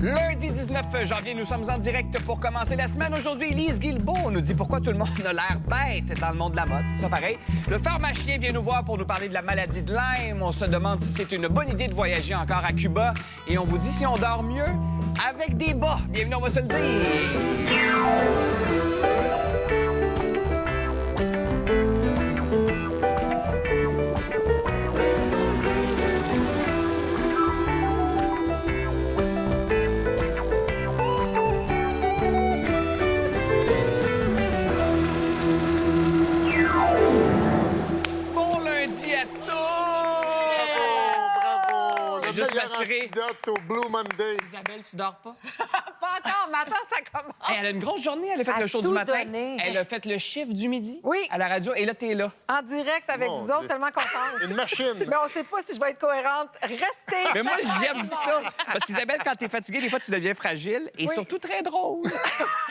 Lundi 19 janvier, nous sommes en direct pour commencer la semaine. Aujourd'hui, Élise Guilbeault nous dit pourquoi tout le monde a l'air bête dans le monde de la mode. C'est ça pareil. Le pharmacien vient nous voir pour nous parler de la maladie de Lyme. On se demande si c'est une bonne idée de voyager encore à Cuba. Et on vous dit si on dort mieux avec des bas. Bienvenue, on va se le dire. Antidote au Blue Monday. Isabelle, tu dors pas? Pas encore, mais attends, ça commence. Hey, elle a une grosse journée. Elle a fait le show du matin. Elle a fait le chiffre du midi Oui. à la radio. Et là, t'es là. En direct avec vous autres, tellement contente. Une machine. Mais on sait pas si je vais être cohérente. Restez. Mais moi, j'aime ça. Parce qu'Isabelle, quand t'es fatiguée, des fois, tu deviens fragile et surtout très drôle.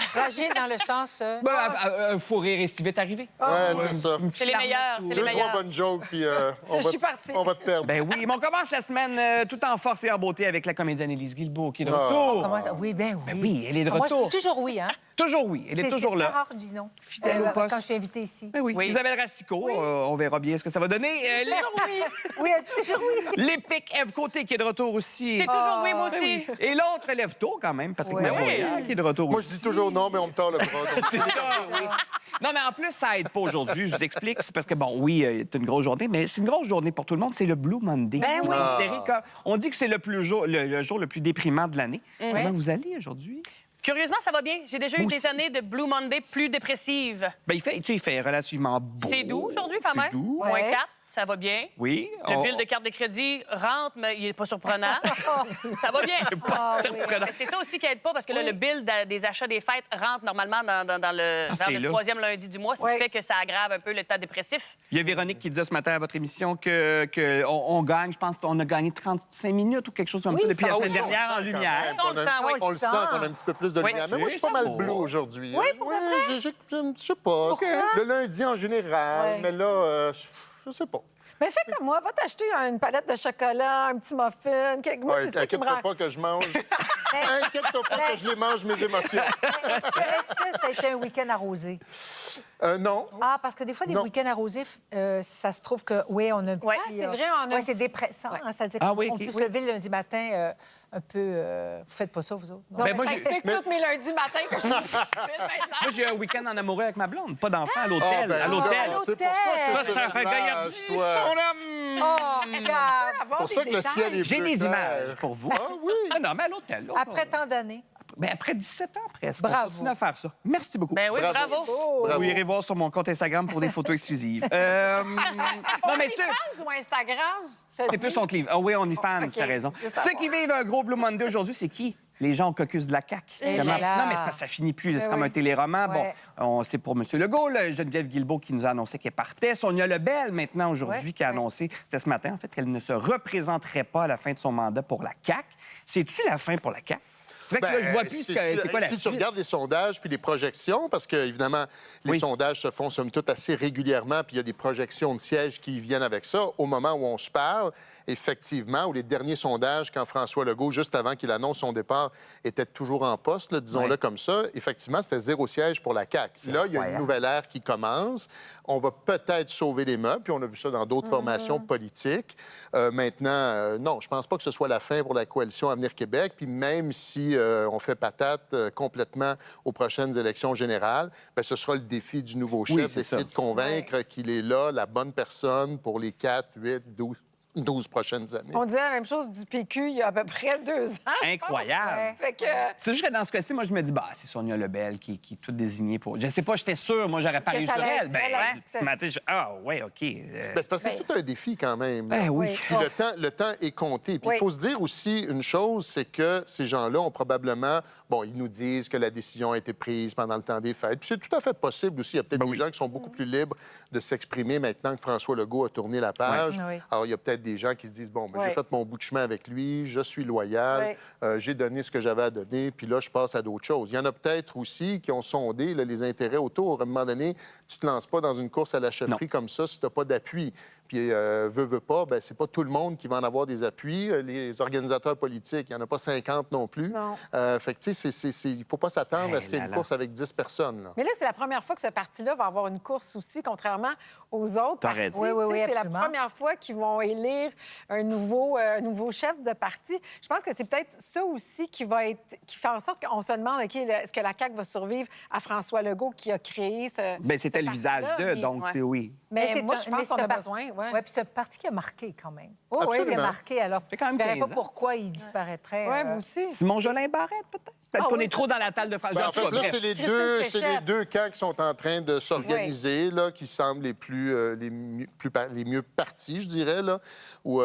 Fragile dans le sens... Un fou rire est si vite arrivé. Ouais, c'est ça. C'est les meilleurs, c'est les Deux, meilleurs. trois bonnes jokes, puis Je suis partie. on va te perdre. Ben oui, mais on commence la semaine tout en force et en beauté avec la comédienne Élise Guilbeault qui est de retour. Comment ça? Oui, ben oui. Ben oui, elle est de Moi, retour. je dis toujours oui, hein? Toujours oui, elle est toujours C'est là. très rare, je dis non. Fidèle au poste. Quand je suis invitée ici. Ben oui. Oui. Isabelle Racicot, on verra bien ce que ça va donner. Oui, elle dit toujours oui. L'épique Ève Côté qui est de retour aussi. C'est toujours oui, moi Ben aussi. oui. Et l'autre lève tôt quand même, Patrick Oui. Masbourian, qui est de retour Moi, je aussi. dis toujours non, mais on me tord le bras. donc- C'est ça. Non, mais en plus, ça aide pas aujourd'hui. Je vous explique. C'est parce que, bon, oui, c'est une grosse journée, mais c'est une grosse journée pour tout le monde. C'est le Blue Monday. Ben oui. Considéré comme- On dit que c'est le jour le plus déprimant de l'année. Comment vous allez aujourd'hui? Curieusement, ça va bien. J'ai déjà eu Moi des aussi. années de Blue Monday plus dépressives. Ben, il fait relativement beau. C'est doux aujourd'hui, quand même. C'est doux. Moins Ouais. 4, ça va bien. Oui. Le bill de carte de crédit rentre, mais il n'est pas surprenant. Ça va bien. Surprenant. Mais c'est ça aussi qui aide pas, parce que là, le bill des achats des fêtes rentre normalement dans le, c'est vers le là. 3e lundi du mois, ce qui Oui. fait que ça aggrave un peu l'état dépressif. Il y a Véronique qui disait ce matin à votre émission que on gagne, je pense qu'on a gagné 35 minutes ou quelque chose comme ça depuis la Ah semaine oui, dernière en quand lumière. même. On le sent, oui. On le sent qu'on a un petit peu plus de Oui. lumière. Mais moi, je suis pas C'est mal beau. bleu aujourd'hui. Oui, pour Je sais pas. Le lundi en général, Ouais. mais là, je sais pas. Mais fais comme moi, va t'acheter une palette de chocolat, un petit muffin. Moi, Ouais, c'est ça qui me Inquiète-toi rend... pas que je mange. Inquiète-toi pas que je les mange, mes émotions. Est-ce que ça a été un week-end arrosé? Non. Ah, parce que des fois, des Non. week-ends arrosés, ça se trouve que, oui, on a... Ouais. Ah, c'est vrai, on a... Oui, c'est dépressant. hein, c'est-à-dire Ah qu'on oui, on ok. peut se lever le lundi matin un peu... Vous faites pas ça, vous autres? Non? Non, Ben, mais moi, ça j'ai- explique tous mes lundis matins que je suis stupide maintenant. Moi, j'ai eu un week-end en amoureux avec ma blonde. Pas d'enfant à l'hôtel. ben, à l'hôtel. C'est pour ça que Ça, c'est un regard nuage, toi. son homme. Oh, regarde! Avoir C'est pour ça des que le détails. ciel est J'ai bleu des clair. images pour vous. Ah oui. Ah non, mais à l'hôtel. là. Après tant d'années. Ben, après 17 ans presque. Bravo. On continue à faire ça. Merci beaucoup. Ben oui, Bravo. bravo. Bravo. Vous irez voir sur mon compte Instagram pour des photos exclusives. non, mais c'est... OnlyFans ou Instagram? T'as C'est dit? plus son livre. Ah oui, on y fan, OK. t'as raison. Je veux Ceux savoir. qui vivent un gros Blue Monday aujourd'hui, c'est qui? Les gens au caucus de la CAQ. Eh Comment- là là. Non, mais c'est parce que ça finit plus. là. C'est Eh comme oui. un téléroman. Ouais. Bon, c'est pour M. Legault, là, Geneviève Guilbeault qui nous a annoncé qu'elle partait. Sonia Lebel, maintenant, aujourd'hui, qui a annoncé, c'était ce matin, en fait, qu'elle ne se représenterait pas à la fin de son mandat pour la CAQ. C'est-tu la fin pour la CAQ? C'est vrai que là, je vois plus c'est quoi la Si tu suite. regardes les sondages puis les projections, parce que évidemment, les Oui. sondages se font somme toute assez régulièrement, puis il y a des projections de sièges qui viennent avec ça. Au moment où on se parle, effectivement, ou les derniers sondages, quand François Legault, juste avant qu'il annonce son départ, était toujours en poste, là, disons-le Oui. comme ça, effectivement, c'était 0 siège pour la CAQ. Là, il y a une incroyable. nouvelle ère qui commence. On va peut-être sauver les meubles, puis on a vu ça dans d'autres formations politiques. Maintenant, non, je pense pas que ce soit la fin pour la coalition Avenir Québec. Puis même si on fait patate complètement aux prochaines élections générales, bien, ce sera le défi du nouveau chef, Oui, c'est d'essayer ça. de convaincre qu'il est là, la bonne personne pour les 4, 8, 12 prochaines années. On disait la même chose du PQ il y a à peu près 2 ans. Incroyable. Fait que... C'est juste que dans ce cas-ci, moi, je me dis, bah, c'est Sonia Lebel qui est toute désignée pour. Je sais pas, j'étais sûr, moi, j'aurais parié ça sur allait elle. être Ben, elle, ouais, c'est- ce matin, ouais, OK. Ben, c'est parce que c'est tout un défi quand même. là. Ben oui. Oui. Puis le temps est compté. Puis il Oui. faut se dire aussi une chose, c'est que ces gens-là ont probablement... Bon, ils nous disent que la décision a été prise pendant le temps des fêtes. Puis c'est tout à fait possible aussi. Il y a peut-être des gens qui sont beaucoup plus libres de s'exprimer maintenant que François Legault a tourné la page. Ouais. Oui. Alors, il y a peut-être des gens qui se disent, bon, ben, Oui. j'ai fait mon bout de chemin avec lui, je suis loyal, j'ai donné ce que j'avais à donner, puis là, je passe à d'autres choses. Il y en a peut-être aussi qui ont sondé là, les intérêts autour. À un moment donné, tu te lances pas dans une course à la chefferie comme ça si tu n'as pas d'appui. Puis, veut pas, ben c'est pas tout le monde qui va en avoir des appuis. Les organisateurs politiques, il n'y en a pas 50 non plus. Non. Fait que, tu sais, il ne faut pas s'attendre à ce qu'il y ait une course avec 10 personnes. Là. Mais là, c'est la première fois que ce parti-là va avoir une course aussi, contrairement aux autres T'as partis. raison. Oui, oui, oui, C'est la absolument. première fois qu'ils vont élire un nouveau chef de parti. Je pense que c'est peut-être ça aussi qui fait en sorte qu'on se demande, OK, est-ce que la CAQ va survivre à François Legault qui a créé ce. Bien, c'était le visage parti-là, d'eux, donc Ouais. oui. Mais moi, je pense qu'on a c'est un besoin. Ouais. Oui, puis c'est un parti qui a marqué quand même. Oh, oui, Il a Absolument. marqué, alors fait quand même je ne verrais 15 pas ans. pourquoi il disparaîtrait. Ouais, moi aussi. Simon Jolin Barrette, peut-être? Peut-être Ah qu'on oui, est trop dans la table de France. Ben, en En tout fait, cas, là, bref. c'est les Christine Fréchette. deux camps qui sont en train de s'organiser, là, qui semblent les mieux partis, je dirais, là, ou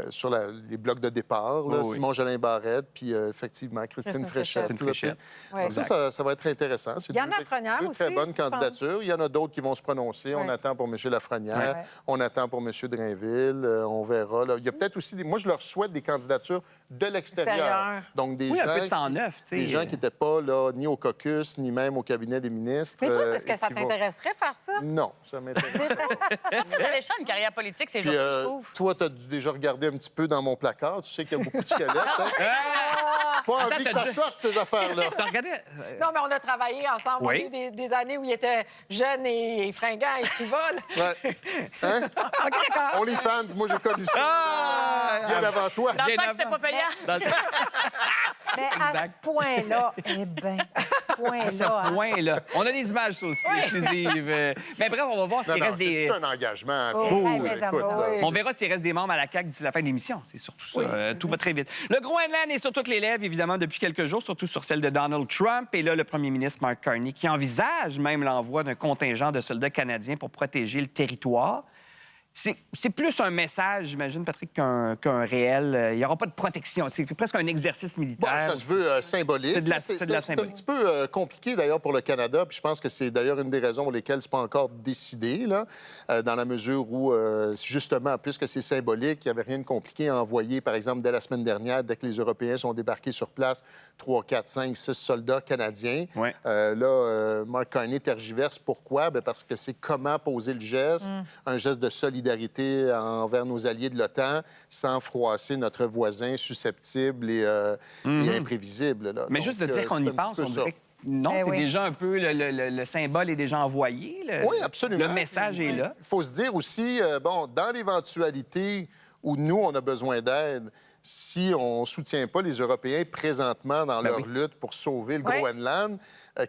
sur les blocs de départ. Là, Oh, oui. Simon Jolin Barrette, puis effectivement, Christine Christine Fréchette. Christine là, tu sais. Fréchette. Ouais. Donc ça va être intéressant. C'est Yana deux Lafrenière deux très aussi, bonnes je pense. candidatures. Il y en a d'autres qui vont se prononcer. On Ouais. attend pour M. Lafrenière. Ouais. On attend pour M. Drainville. On verra. Là. Il y a peut-être aussi... Moi, je leur souhaite des candidatures de l'extérieur. Extérieur. Donc, des Oui, un gens peu de 109, tu sais. des gens qui n'étaient pas là, ni au caucus, ni même au cabinet des ministres. Mais toi, est-ce que et ça qui vont- t'intéresserait faire ça? Non, ça m'intéresse. Très alléchant, une carrière politique, c'est Puis, juste, je trouve. toi, tu as déjà regardé un petit peu dans mon placard. Tu sais qu'il y a beaucoup de squelettes. Hein? Pas envie que t'as ça dit- sorte, ces affaires-là. T'as regardé... Non, mais on a travaillé ensemble. Oui. On a eu des années où il était jeune et fringant et frivole. Ouais. Hein? OK, d'accord. OnlyFans, moi, j'ai connu ça. Ah! Bien avant toi. Dans le bien temps que c'était avant. pas payant. Dans le- Mais à Exact. ce point-là, eh bien, à ce point-là... hein. point, là. On a des images, ça aussi, exclusives. Mais bref, on va voir Non, s'il non, reste c'est des... tout un engagement. Oh, Puis, oui, écoute, mais ça là, va. Oui. On verra s'il reste des membres à la CAQ d'ici la fin de l'émission. C'est surtout ça. Tout va très vite. Le Groenland est sur toutes les lèvres, évidemment, depuis quelques jours, surtout sur celle de Donald Trump. Et là, le premier ministre Mark Carney, qui envisage même l'envoi d'un contingent de soldats canadiens pour protéger le territoire. C'est plus un message, j'imagine, Patrick, qu'un réel... Il n'y aura pas de protection. C'est presque un exercice Bon, militaire. ça se veut symbolique. C'est de la C'est symbolique. un petit peu compliqué, d'ailleurs, pour le Canada. Puis je pense que c'est d'ailleurs une des raisons pour lesquelles c'est pas encore décidé, là, dans la mesure où, justement, puisque c'est symbolique, il n'y avait rien de compliqué à envoyer, par exemple, dès la semaine dernière, dès que les Européens sont débarqués sur place, 3, 4, 5, 6 soldats canadiens. Ouais. Mark Carney tergiverse. Pourquoi? Bien, parce que c'est comment poser le geste, un geste de solidarité envers nos alliés de l'OTAN sans froisser notre voisin susceptible et imprévisible. Là. Mais Donc, juste de dire qu'on c'est y un petit pense, peu on ça. dirait que non, Eh c'est oui. déjà un peu... Le symbole est déjà envoyé. Oui, absolument. Le message est là. Il faut se dire aussi, dans l'éventualité où nous, on a besoin d'aide, si on ne soutient pas les Européens présentement dans leur oui. lutte pour sauver le Oui. Groenland,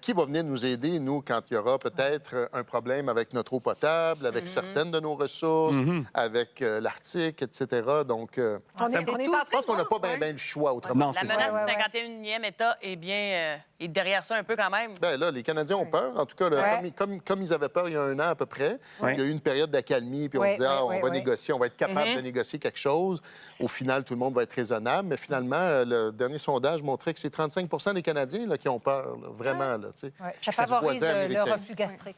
qui va venir nous aider, nous, quand il y aura peut-être un problème avec notre eau potable, avec certaines de nos ressources, avec l'Arctique, etc. Donc, On est en je train pense qu'on n'a pas de bien le choix autrement. Non, La c'est menace ça. du Ouais, 51e État est bien est derrière ça un peu quand même. Bien, là, les Canadiens ont peur. En tout cas, là, Ouais. comme ils avaient peur il y a un an à peu près, Ouais. il y a eu une période d'accalmie, puis on Ouais, disait, ouais, on ouais, va ouais. négocier, on va être capable de négocier quelque chose. Au final, tout le monde va être raisonnable. Mais finalement, le dernier sondage montrait que c'est 35 des Canadiens là, qui ont peur, là, vraiment. Là, tu sais. Ouais, Puis ça c'est le favorise voisin le américain. reflux gastrique.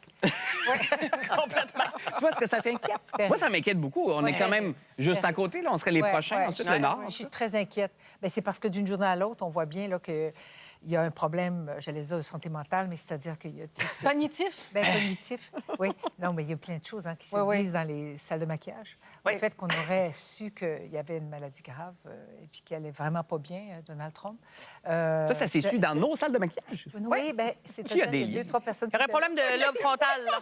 Toi, est-ce que ça t'inquiète? Ben, Moi, ça m'inquiète beaucoup. On est quand même juste à côté. Là. On serait les Ouais, prochains, ouais, ensuite je- le Nord. Je suis très inquiète. Ben, c'est parce que d'une journée à l'autre, on voit bien là, qu'il y a un problème, j'allais dire, de santé mentale, mais c'est-à-dire qu'il y a... tu sais, c'est- Cognitif. ben, cognitif, oui. Non, mais il y a plein de choses qui se Oui, oui. disent dans les salles de maquillage. Oui. Le fait qu'on aurait su qu'il y avait une maladie grave et puis qu'elle allait vraiment pas bien, Donald Trump. Ça s'est su dans nos salles de maquillage. Oui, bien, Qui a c'est-à-dire des qu'il y a liens? 2, 3 personnes... Il y aurait un problème de lobe frontal. là.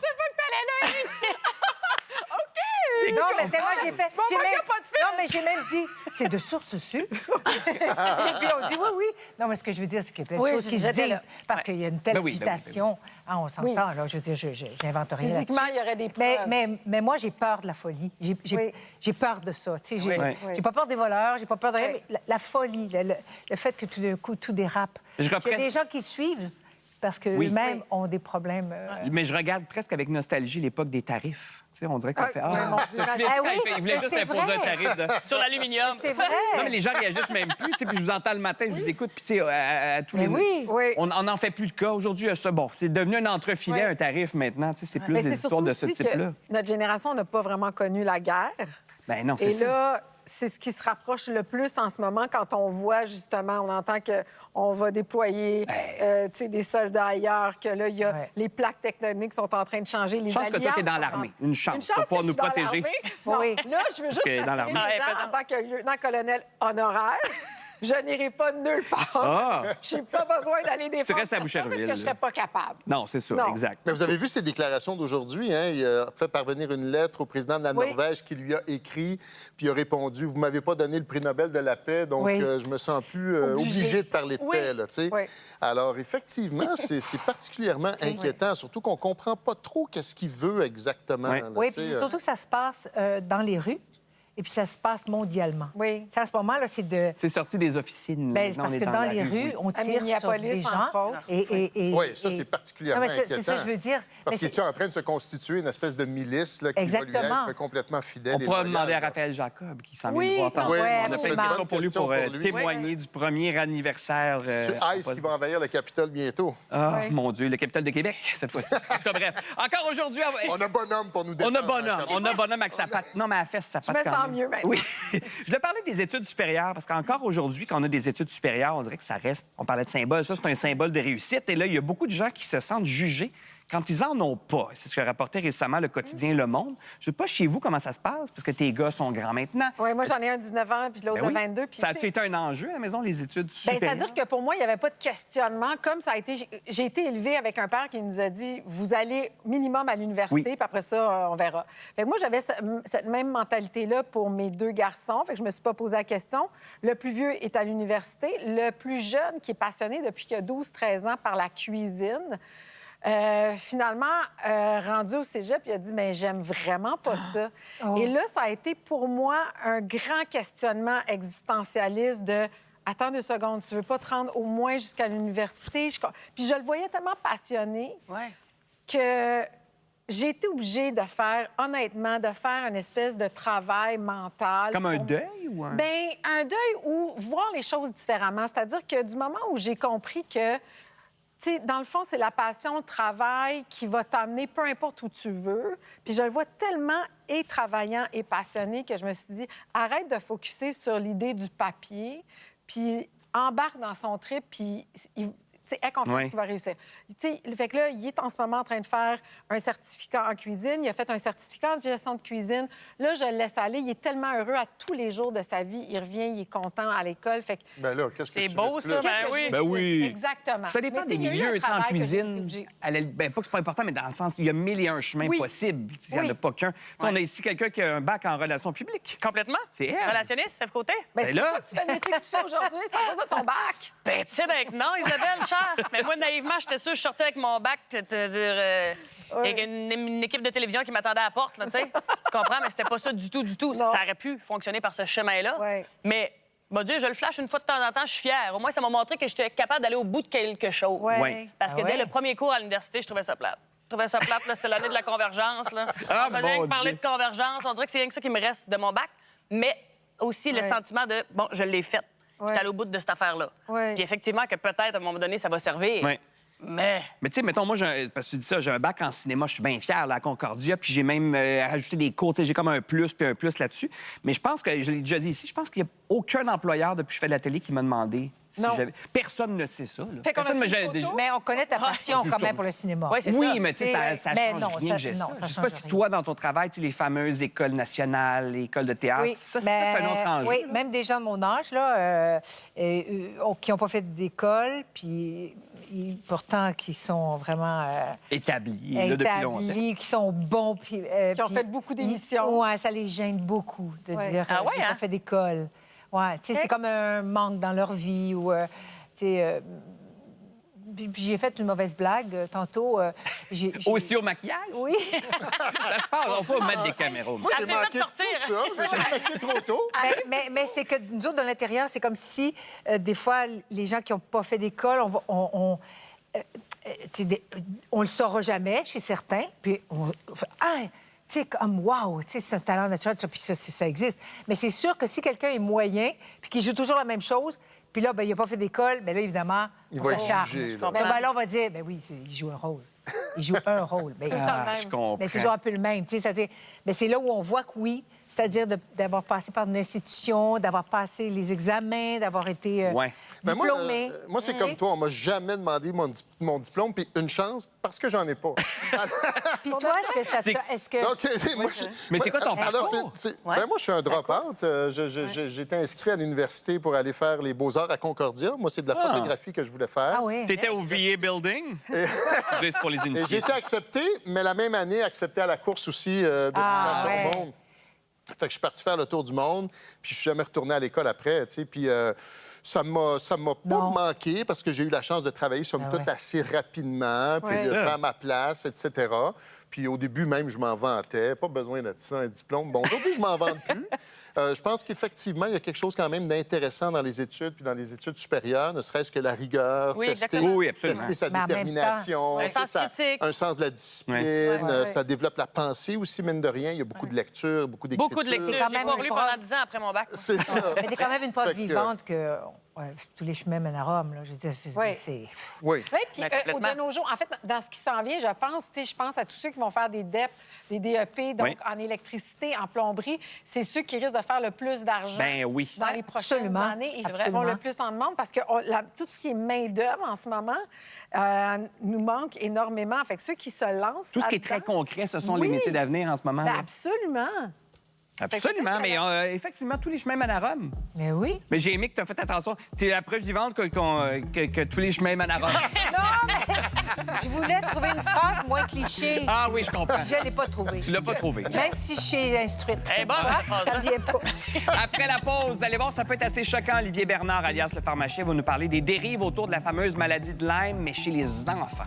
Non, mais tellement j'ai fait... Bon, j'ai moi, même- il y a pas de film. Non, mais j'ai même dit, c'est de source sûre. Et puis on dit oui, oui. Non, mais ce que je veux dire, c'est qu'il y a plein de Oui, choses qui se j'étais disent là. parce qu'il y a une telle Ben oui, ben oui, ben oui. agitation. Ah, on s'entend, Oui. là. Je veux dire, j'invente rien là-dessus. Physiquement, il y aurait des preuves. Mais moi, j'ai peur de la folie. Oui. J'ai peur de ça. Tu sais, j'ai Oui. j'ai pas peur des voleurs, j'ai pas peur de rien, Oui. mais la folie, le fait que tout d'un coup, tout dérape. Je Il y a reprends- des gens qui suivent parce Oui. qu'eux-mêmes Oui. ont des problèmes. Mais je regarde presque avec nostalgie l'époque des tarifs. Tu sais, on dirait qu'on Ah, fait... oui, mon Dieu, Ah oui, il voulait mais juste c'est imposer un vrai. tarif de... Sur l'aluminium. C'est vrai. Non, mais les gens réagissent même plus. Tu sais, puis je vous entends le matin, je vous écoute, puis tu sais, à tous les... Mais oui. Oui. On n'en fait plus de cas. Aujourd'hui, il y a ça. Bon, c'est devenu un entrefilet, Oui. un tarif maintenant. Tu sais, c'est plus Mais des c'est histoires surtout de ce aussi type-là. que notre génération n'a pas vraiment connu la guerre. Ben non, c'est Et ça. là, c'est ce qui se rapproche le plus en ce moment quand on voit, justement, on entend qu'on va déployer tu sais, des soldats ailleurs, que là, il y a les plaques tectoniques sont en train de changer. Les Chance que toi, t'es dans alliances l'armée. sont en- Une chance. Tu vas pouvoir nous protéger. Non, Oui. là, je veux juste que dans rassurer l'armée. les gens, en tant que lieutenant-colonel honoraire, je n'irai pas nulle part. Ah! J'ai pas besoin d'aller défendre restes à personne Boucherville, parce que je là. serais pas capable. Non, c'est ça, Non. exact. Mais vous avez vu ses déclarations d'aujourd'hui, hein? Il a fait parvenir une lettre au président de la Oui. Norvège qui lui a écrit, puis il a répondu « Vous m'avez pas donné le prix Nobel de la paix, donc Oui. je me sens plus obligé de parler de Oui. paix. » là, tu sais. Oui. Alors, effectivement, c'est particulièrement inquiétant, surtout qu'on comprend pas trop qu'est-ce qu'il veut exactement. Oui. là, Oui, tu puis sais, surtout que ça se passe dans les rues et puis ça se passe mondialement. Oui. Tu sais, à ce moment-là, c'est de... C'est sorti des officines. Ben, c'est Maintenant, parce on est que dans la les rue, rues, oui. on À tire sur Minneapolis, des gens. entre autres. Oui, ça, c'est Non, particulièrement mais inquiétant. c'est ça que je veux dire. Parce Mais qu'il est en train de se constituer une espèce de milice là, qui va lui Exactement. être complètement fidèle. On et pourra loyal, demander à là. Raphaël Jacob, qui s'en Oui, vient nous voir tantôt. Oui, Ouais, on a On a fait plein une de absolument. questions bonne pour lui question pour pour lui. témoigner du premier anniversaire. C'est Ice qui va envahir le Capitole bientôt. Ah, Oui. mon Dieu, le capital de Québec, cette fois-ci. En tout cas, bref. Encore aujourd'hui, On a bonhomme pour nous on défendre. a bonhomme. hein, On a bonhomme avec sa patte. Non, mais elle fesse sa Je patte. me quand sens même. mieux maintenant. Oui. Je voulais parler des études supérieures, parce qu'encore aujourd'hui, quand on a des études supérieures, on dirait que ça reste. On parlait de symbole. Ça, c'est un symbole de réussite. Et là, il y a beaucoup de gens qui se sentent jugés quand ils en ont pas. C'est ce que rapportait récemment le quotidien Le Monde. Je sais pas chez vous comment ça se passe, parce que tes gars sont grands maintenant. Oui, moi, j'en ai un de 19 ans, puis l'autre Ben oui. de 22. Puis, Ça tu sais, a été un enjeu à la maison, les études ben, supérieures? c'est-à-dire que pour moi, il n'y avait pas de questionnement. Comme ça a été... J'ai été élevée avec un père qui nous a dit, vous allez minimum à l'université, Oui. puis après ça, on verra. Fait que moi, j'avais cette même mentalité-là pour mes deux garçons. Fait que je me suis pas posé la question. Le plus vieux est à l'université. Le plus jeune, qui est passionné depuis qu'il a 12-13 ans par la cuisine, finalement, rendu au cégep, il a dit, mais j'aime vraiment pas ça. Oh. Et là, ça a été pour moi un grand questionnement existentialiste de, attends 2 secondes, tu veux pas te rendre au moins jusqu'à l'université? Puis je le voyais tellement passionné Ouais. que j'ai été obligée de faire, honnêtement, de faire une espèce de travail mental. Comme un pour- deuil ou un... Bien, un deuil ou voir les choses différemment. C'est-à-dire que du moment où j'ai compris que, tu sais, dans le fond, c'est la passion, le travail qui va t'amener peu importe où tu veux. Puis je le vois tellement et travaillant et passionné que je me suis dit, arrête de focusser sur l'idée du papier, puis embarque dans son trip, puis tu sais, aie confiance Oui. qu'il va réussir. Tu sais, fait que là, il est en ce moment en train de faire un certificat en cuisine. Il a fait un certificat de gestion de cuisine. Là, je le laisse aller. Il est tellement heureux à tous les jours de sa vie. Il revient, il est content à l'école. Fait que Ben là, qu'est-ce que C'est tu beau, veux de ça, plus? ben qu'est-ce que oui. je veux Ben de oui. plus? Exactement. Ça dépend Mais des tu sais, il y a eu milieux. un Tu sais, en travail que j'ai été cuisine, obligée. ben, pas que c'est pas important, mais dans le sens, il y a 1001 chemins Oui. possibles. Il n'y en Oui. a pas qu'un. Tu sais, On a ici quelqu'un qui a un bac en relations publiques. Complètement. C'est elle. Relationniste, Steph Côté? Ben, Ben c'est là- ça que tu fais le métier que tu fais aujourd'hui. C'est à cause de ton bac. Ben, tu sais, ben, non, Isabelle, cher. Mais moi, naïvement, j'étais sûre que je sortais avec mon bac, avec une équipe de télévision qui m'attendait à la porte, là, tu sais. Tu comprends? Mais c'était pas ça du tout, du tout. Non. Ça aurait pu fonctionner par ce chemin-là. Ouais. Mais, mon Dieu, je le flash une fois de temps en temps, je suis fière. Au moins, ça m'a montré que j'étais capable d'aller au bout de quelque chose. Ouais. Ouais. Parce que Ah dès ouais? le premier cours à l'université, je trouvais ça plate. Je trouvais ça plate, là, c'était l'année de la convergence. Là. Ah, On faisait mon rien que parler Dieu. de convergence. On dirait que c'est rien que ça qui me reste de mon bac. Mais aussi le Ouais. sentiment de, bon, je l'ai faite. Ouais. J'étais allée au bout de cette affaire-là. Ouais. Puis effectivement, que peut-être, à un moment donné, ça va servir. Ouais. Mais Mais tu sais, mettons, moi, parce que tu dis ça, j'ai un bac en cinéma, je suis bien fier, là, à Concordia, puis j'ai même ajouté des cours, tu sais, j'ai comme un plus puis un plus là-dessus. Mais je pense que, je l'ai déjà dit ici, je pense qu'il n'y a aucun employeur depuis que je fais de la télé qui m'a demandé si Non. j'avais... Personne ne sait ça. Là. Fait qu'on a Personne fait me une j'ai photo? déjà... Mais on connaît ta passion c'est quand sûr. même pour le cinéma. Ouais, c'est Oui, ça. mais tu sais, ça Mais change non, rien que j'ai non, ça. ça Je sais change pas si rien. toi, dans ton travail, tu sais, les fameuses écoles nationales, les écoles de théâtre, Oui, ça, mais- c'est un autre enjeu. Oui, là. même des gens de mon âge, là, qui n'ont pas fait d'école, puis pourtant qui sont vraiment Établis, là, depuis longtemps. établis, qui sont bons. Puis, Qui ont puis- fait beaucoup d'émissions. Oui, ça les gêne beaucoup de Ouais. dire Ah ouais, j'ai hein? pas fait d'école. Ouais, tu sais, c'est comme un manque dans leur vie ou, tu sais, puis j'ai fait une mauvaise blague tantôt. j'ai- Aussi au maquillage? Oui. Ça se passe, on faut mettre des caméras. Moi, Ça j'ai fait fait manqué de sortir, tout ça. Je me suis maquillé trop tôt. Mais c'est que nous autres, dans l'intérieur, c'est comme si, des fois, les gens qui n'ont pas fait d'école, tu sais, on le saura jamais chez certains. Puis on fait, ah, tu sais, comme wow, tu sais, c'est un talent naturel, ça, puis ça existe. Mais c'est sûr que si quelqu'un est moyen, puis qu'il joue toujours la même chose, puis là, ben, il n'a pas fait d'école, bien là, évidemment, Il on va être s'acharne. jugé, là. Ben là, on va dire, ben oui, il joue un rôle. Il joue un rôle. Mais, le Ah, même. je comprends. mais toujours un peu le même. Tu sais, c'est-à-dire, mais c'est là où on voit que oui, c'est-à-dire d'avoir passé par une institution, d'avoir passé les examens, d'avoir été Ouais. Ben, diplômé. moi, c'est comme toi. On m'a jamais demandé mon diplôme, puis une chance, parce que j'en ai pas. Puis toi, est-ce que ça te... Est-ce que... Donc, moi, Mais c'est quoi ton alors, parcours? Ouais. moi, je suis un drop-out. J'ai été inscrit à l'université pour aller faire les beaux-arts à Concordia. Moi, c'est de la photographie que je voulais faire. Ah oui. T'étais au VA Building? C'est pour les Et j'ai initiés. été accepté, mais la même année, accepté à la course aussi Destination ouais. Monde. Fait que je suis parti faire le tour du monde, puis je suis jamais retourné à l'école après, tu sais. Puis ça m'a pas Non. manqué parce que j'ai eu la chance de travailler, somme Ah toute, ouais. assez rapidement, puis Ouais. de Ça. faire ma place, etc. Puis au début, même, je m'en vantais. Pas besoin de ça, un diplôme. Bon, aujourd'hui, je m'en vante plus. Je pense qu'effectivement, il y a quelque chose quand même d'intéressant dans les études, puis dans les études supérieures, ne serait-ce que la rigueur, Oui, tester, exactement. Oui, absolument. tester sa Mais en même détermination, temps, un tu sais, sens critique. un sens de la discipline, Ouais, ouais. ça développe la pensée aussi, mine de rien. Il y a beaucoup de lecture, beaucoup d'écriture. Beaucoup de lectures. T'es quand J'ai même pas une relu prof. pendant 10 ans après mon bac. moi. C'est ça. Mais t'es quand même une preuve Fait que- vivante que tous les chemins mènent à Rome. Là. Je veux dire, Oui. c'est... Oui. Oui, puis Ben, complètement. de nos jours, en fait, dans ce qui s'en vient, je pense à tous ceux qui vont faire des DEP, des DEP, donc Oui. en électricité, en plomberie. C'est ceux qui risquent de faire le plus d'argent Ben oui. dans les prochaines Absolument. années. Ils Absolument. vont le plus en demande parce que tout ce qui est main-d'œuvre en ce moment nous manque énormément. Fait que ceux qui se lancent. Tout ce qui est très là-dedans, concret, ce sont les Oui. métiers d'avenir en ce moment. ben, là. absolument. Absolument, mais effectivement, tous les chemins mènent à Rome. Mais oui. Mais j'ai aimé que tu as fait attention. Tu es la preuve vivante que tous les chemins mènent à Rome. Non, mais je voulais trouver une phrase moins cliché. Ah oui, je comprends. Je ne l'ai pas trouvée. Tu l'as pas trouvé. Même si je suis instruite. Eh ben, Ah, cette phrase-là. ça vient pas. Après la pause, vous allez voir, ça peut être assez choquant. Olivier Bernard, alias le pharmacien, va nous parler des dérives autour de la fameuse maladie de Lyme, mais chez les enfants.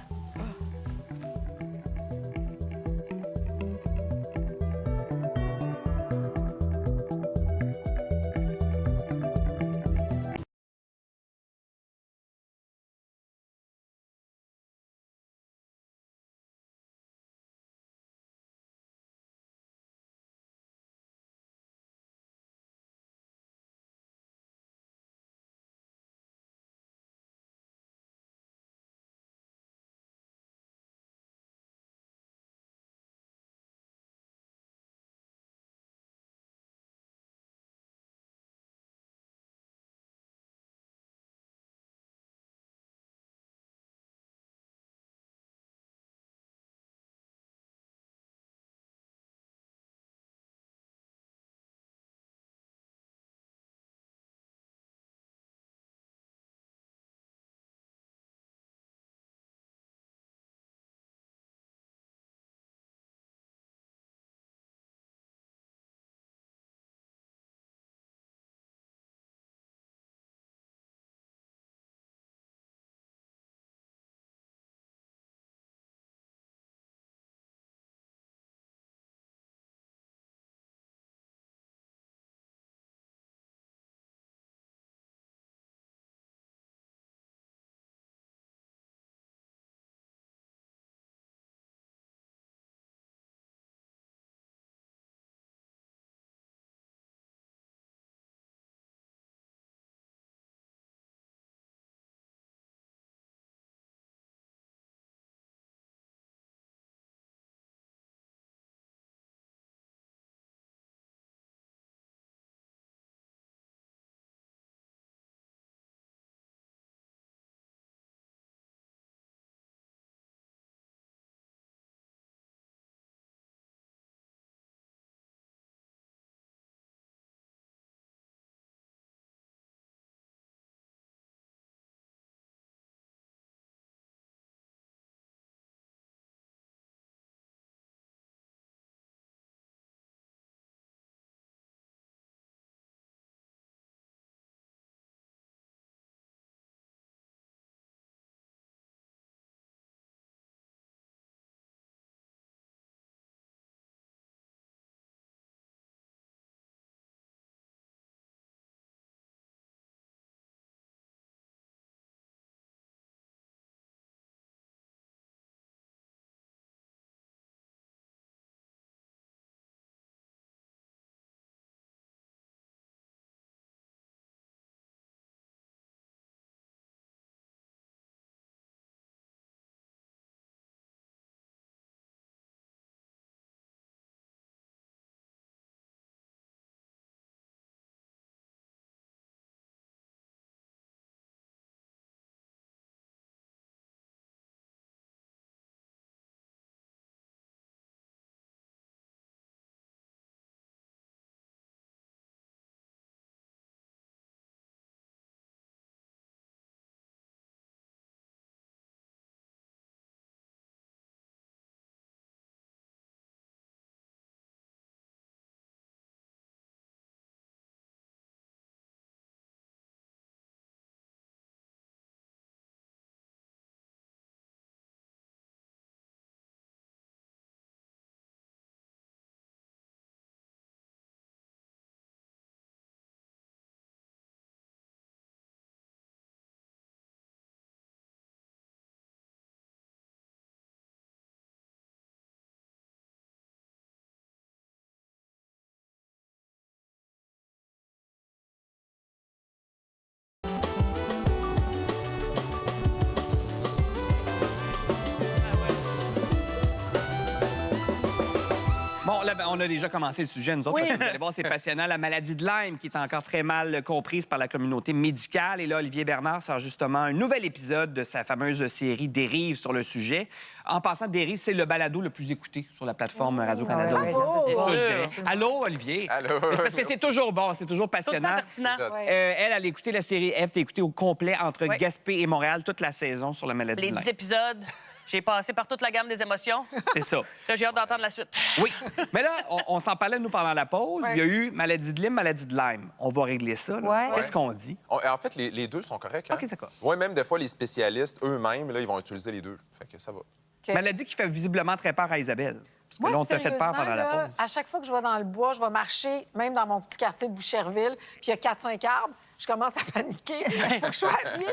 On a déjà commencé le sujet, nous autres. Oui. Parce que vous allez voir, c'est passionnant. La maladie de Lyme, qui est encore très mal comprise par la communauté médicale. Et là, Olivier Bernard sort justement un nouvel épisode de sa fameuse série Dérive sur le sujet. En passant, Dérive, c'est le balado le plus écouté sur la plateforme Radio-Canada. Ouais, C'est ça, je sûr. dirais. Allô, Olivier? Allô. Mais c'est parce que c'est toujours bon, c'est toujours Tout le temps passionnant. pertinent. Elle a écouté la série F, t'as écouté au complet entre Oui. Gaspé et Montréal toute la saison sur la maladie Les de 10 Lyme. épisodes, j'ai passé par toute la gamme des émotions. C'est ça. Là, j'ai hâte d'entendre la suite. Oui. Mais là, on s'en parlait, nous, pendant la pause. Ouais. Il y a eu maladie de Lyme, maladie de Lyme. On va régler ça. là. Ouais. Qu'est-ce qu'on dit? En fait, les deux sont corrects. Hein? OK, d'accord. Oui, même des fois, les spécialistes eux-mêmes, là, ils vont utiliser les deux. Fait que ça va. OK. Maladie qui fait visiblement très peur à Isabelle. Parce que Moi, là, on t'a fait peur pendant la sérieusement, pause. là, à chaque fois que je vais dans le bois, je vais marcher, même dans mon petit quartier de Boucherville, puis il y a 4-5 arbres, je commence à paniquer. Il faut que je sois habillée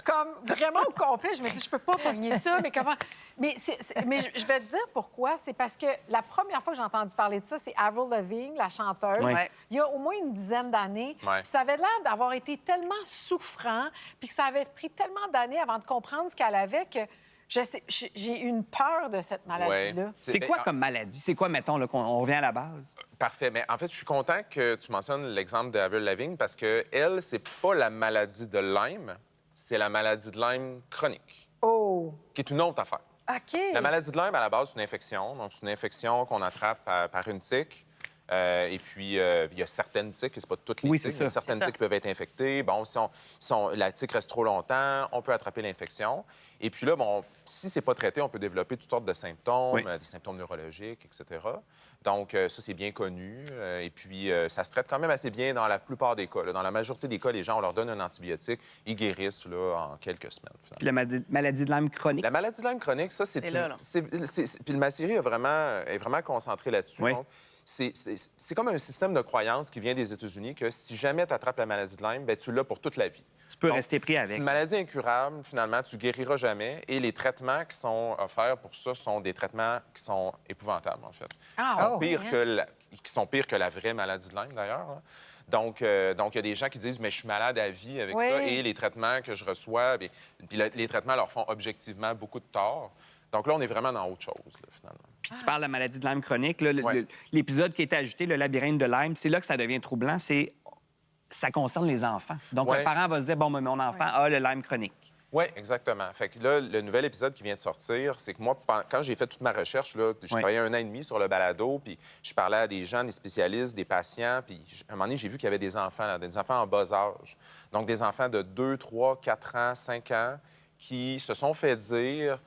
comme vraiment au complet. Je me dis, je peux pas pogner ça, mais comment... Mais je vais te dire pourquoi. C'est parce que la première fois que j'ai entendu parler de ça, c'est Avril Lavigne, la chanteuse, Ouais. il y a au moins une dizaine d'années. Ouais. Puis ça avait l'air d'avoir été tellement souffrant, puis que ça avait pris tellement d'années avant de comprendre ce qu'elle avait que j'ai eu une peur de cette maladie-là. Ouais. C'est Ben, quoi comme maladie? C'est quoi, mettons, là, on revient à la base? Parfait. Mais en fait, je suis content que tu mentionnes l'exemple d'Avril Lavigne parce que elle, c'est pas la maladie de Lyme, c'est la maladie de Lyme chronique, Oh! qui est une autre affaire. OK. La maladie de Lyme, à la base, c'est une infection. Donc, c'est une infection qu'on attrape par une tique. Et puis, il y a certaines tiques, et c'est pas toutes les Oui, tiques, c'est ça. mais certaines C'est ça. tiques peuvent être infectées. Bon, la tique reste trop longtemps, on peut attraper l'infection. Et puis là, bon, si c'est pas traité, on peut développer toutes sortes de symptômes, Oui. des symptômes neurologiques, etc. Donc, ça, c'est bien connu. Et puis, ça se traite quand même assez bien dans la plupart des cas. Là. Dans la majorité des cas, les gens, on leur donne un antibiotique, ils guérissent là, en quelques semaines, finalement. Puis la maladie de Lyme chronique? La maladie de Lyme chronique, ça, c'est C'est une... là, là. Puis ma série est vraiment concentrée là-dessus. Oui. Donc, c'est comme un système de croyance qui vient des États-Unis que si jamais tu attrapes la maladie de Lyme, ben, tu l'as pour toute la vie. Tu peux Donc, rester pris C'est avec. une maladie incurable, finalement, tu guériras jamais. Et les traitements qui sont offerts pour ça sont des traitements qui sont épouvantables, en fait. Ah, Qui sont, oui, pires hein? qui sont pires que la vraie maladie de Lyme, d'ailleurs. Hein. Donc, il y a des gens qui disent, mais je suis malade à vie avec Oui. ça. Et les traitements que je reçois, puis les traitements leur font objectivement beaucoup de tort. Donc là, on est vraiment dans autre chose, là, finalement. Puis tu parles de la maladie de Lyme chronique. Là, Ouais. l'épisode qui a été ajouté, le labyrinthe de Lyme, c'est là que ça devient troublant. Ça concerne les enfants. Donc, Ouais. un parent va se dire, bon, mais mon enfant a le Lyme chronique. Oui, exactement. Fait que là, le nouvel épisode qui vient de sortir, c'est que moi, quand j'ai fait toute ma recherche, là, j'ai Ouais. travaillé 1 an et demi sur le balado, puis je parlais à des gens, des spécialistes, des patients, puis à un moment donné, j'ai vu qu'il y avait des enfants, là, des enfants en bas âge. Donc, des enfants de 2, 3, 4 ans, 5 ans, qui se sont fait dire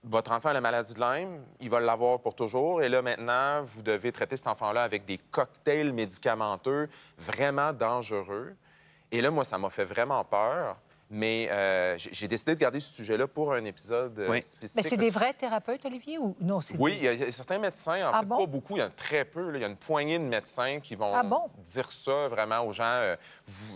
votre enfant a la maladie de Lyme, il va l'avoir pour toujours. Et là, maintenant, vous devez traiter cet enfant-là avec des cocktails médicamenteux vraiment dangereux. Et là, moi, ça m'a fait vraiment peur. Mais j'ai décidé de garder ce sujet-là pour un épisode Oui. spécifique. Mais c'est des vrais thérapeutes, Olivier, ou non? C'est Oui, il y a certains médecins, en Ah fait, bon? pas beaucoup, il y en a très peu. Là. Il y a une poignée de médecins qui vont Ah bon? dire ça vraiment aux gens.